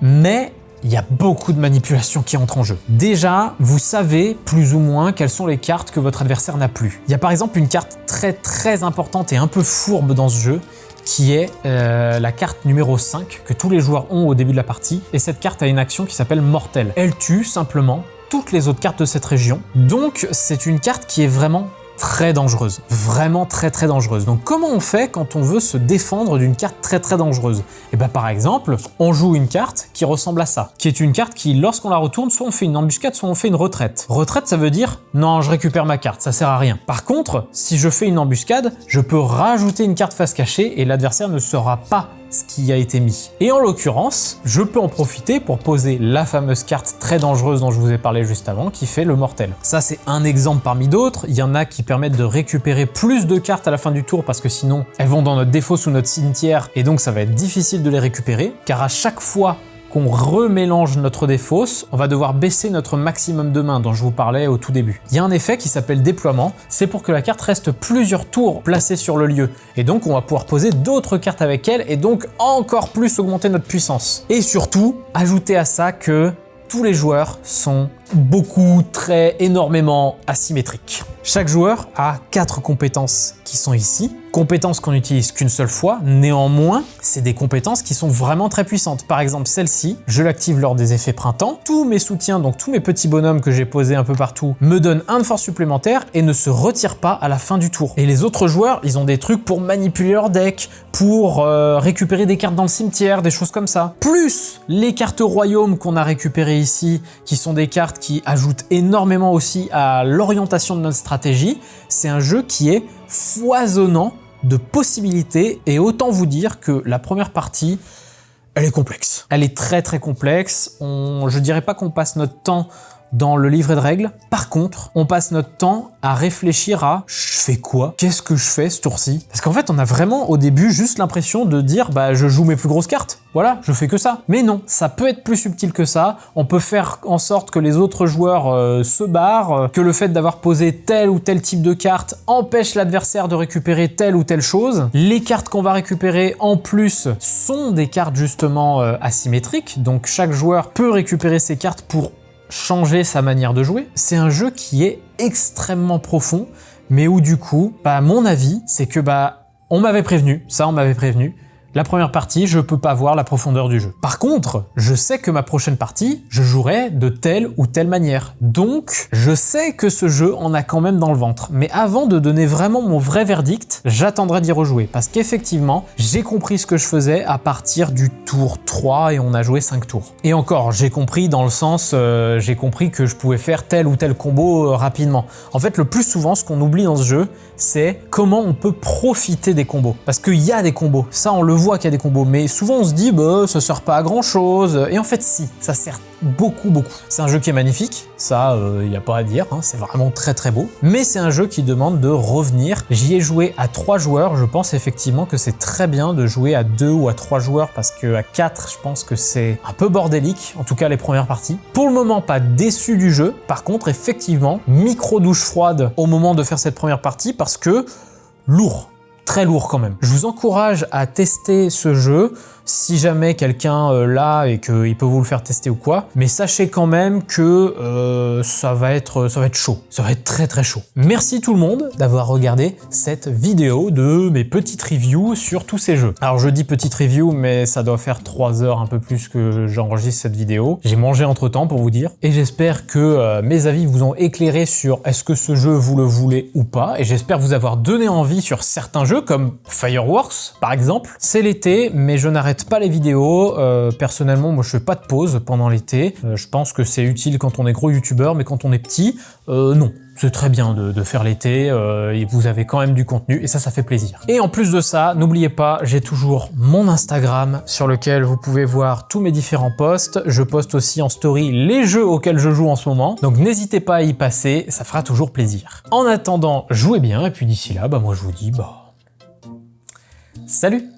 Speaker 1: mais il y a beaucoup de manipulations qui entrent en jeu. Déjà, vous savez plus ou moins quelles sont les cartes que votre adversaire n'a plus. Il y a par exemple une carte très importante et un peu fourbe dans ce jeu, qui est la carte numéro 5 que tous les joueurs ont au début de la partie, et cette carte a une action qui s'appelle Mortel. Elle tue simplement toutes les autres cartes de cette région, donc c'est une carte qui est vraiment très dangereuse, vraiment très dangereuse. Donc comment on fait quand on veut se défendre d'une carte très dangereuse? Et ben par exemple, on joue une carte qui ressemble à ça, qui est une carte qui, lorsqu'on la retourne, soit on fait une embuscade, soit on fait une retraite. Retraite, ça veut dire non, je récupère ma carte, ça sert à rien. Par contre, si je fais une embuscade, je peux rajouter une carte face cachée et l'adversaire ne saura pas ce qui a été mis. Et en l'occurrence, je peux en profiter pour poser la fameuse carte très dangereuse dont je vous ai parlé juste avant, qui fait le mortel. Ça, c'est un exemple parmi d'autres. Il y en a qui permettent de récupérer plus de cartes à la fin du tour, parce que sinon, elles vont dans notre défausse ou notre cimetière, et donc ça va être difficile de les récupérer, car à chaque fois qu'on remélange notre défausse, on va devoir baisser notre maximum de main dont je vous parlais au tout début. Il y a un effet qui s'appelle déploiement, c'est pour que la carte reste plusieurs tours placée sur le lieu, et donc on va pouvoir poser d'autres cartes avec elle, et donc encore plus augmenter notre puissance. Et surtout, ajouter à ça que tous les joueurs sont énormément asymétriques. Chaque joueur a 4 compétences qui sont ici, compétences qu'on n'utilise qu'une seule fois, néanmoins, c'est des compétences qui sont vraiment très puissantes. Par exemple, celle-ci, je l'active lors des effets printemps, tous mes soutiens, donc tous mes petits bonhommes que j'ai posés un peu partout, me donnent 1 de force supplémentaire et ne se retirent pas à la fin du tour. Et les autres joueurs, ils ont des trucs pour manipuler leur deck, pour récupérer des cartes dans le cimetière, des choses comme ça. Plus les cartes royaumes qu'on a récupérées ici, qui sont des cartes qui ajoutent énormément aussi à l'orientation de notre stratégie. C'est un jeu qui est foisonnant de possibilités, et autant vous dire que la première partie, elle est complexe. Elle est très complexe. Je dirais pas qu'on passe notre temps dans le livret de règles. Par contre, on passe notre temps à réfléchir à « je fais quoi? Qu'est-ce que je fais ce tour-ci » Parce qu'en fait, on a vraiment au début juste l'impression de dire « bah je joue mes plus grosses cartes, voilà, je fais que ça ». Mais non, ça peut être plus subtil que ça. On peut faire en sorte que les autres joueurs se barrent, que le fait d'avoir posé tel ou tel type de carte empêche l'adversaire de récupérer telle ou telle chose. Les cartes qu'on va récupérer en plus sont des cartes justement asymétriques, donc chaque joueur peut récupérer ses cartes pour changer sa manière de jouer. C'est un jeu qui est extrêmement profond, mais où du coup, à mon avis, c'est que on m'avait prévenu, la première partie, je peux pas voir la profondeur du jeu. Par contre, je sais que ma prochaine partie, je jouerai de telle ou telle manière. Donc, je sais que ce jeu en a quand même dans le ventre. Mais avant de donner vraiment mon vrai verdict, j'attendrai d'y rejouer. Parce qu'effectivement, j'ai compris ce que je faisais à partir du tour 3 et on a joué 5 tours. Et encore, j'ai compris dans le sens, j'ai compris que je pouvais faire tel ou tel combo rapidement. En fait, le plus souvent, ce qu'on oublie dans ce jeu, c'est comment on peut profiter des combos. Parce qu'il y a des combos, ça on le voit voit qu'il y a des combos, mais souvent on se dit bah ça sert pas à grand chose, et en fait si, ça sert beaucoup. C'est un jeu qui est magnifique, ça il n'y a pas à dire, hein, c'est vraiment très beau, mais c'est un jeu qui demande de revenir. J'y ai joué à 3 joueurs, je pense effectivement que c'est très bien de jouer à 2 ou à 3 joueurs, parce que à 4 je pense que c'est un peu bordélique, en tout cas les premières parties. Pour le moment pas déçu du jeu, par contre effectivement micro douche froide au moment de faire cette première partie, parce que lourd. Très lourd quand même. Je vous encourage à tester ce jeu si jamais quelqu'un l'a et qu'il peut vous le faire tester ou quoi. Mais sachez quand même que ça va être chaud. Ça va être très chaud. Merci tout le monde d'avoir regardé cette vidéo de mes petites reviews sur tous ces jeux. Alors je dis petite review, mais ça doit faire 3 heures un peu plus que j'enregistre cette vidéo. J'ai mangé entre temps pour vous dire. Et j'espère que mes avis vous ont éclairé sur est-ce que ce jeu vous le voulez ou pas. Et j'espère vous avoir donné envie sur certains jeux comme Fireworks par exemple. C'est l'été, mais je n'arrête pas les vidéos. Personnellement, moi je fais pas de pause pendant l'été. Je pense que c'est utile quand on est gros youtubeur, mais quand on est petit, non. C'est très bien de faire l'été, et vous avez quand même du contenu, et ça fait plaisir. Et en plus de ça, n'oubliez pas, j'ai toujours mon Instagram sur lequel vous pouvez voir tous mes différents posts. Je poste aussi en story les jeux auxquels je joue en ce moment, donc n'hésitez pas à y passer, ça fera toujours plaisir. En attendant, jouez bien, et puis d'ici là, moi je vous dis, salut!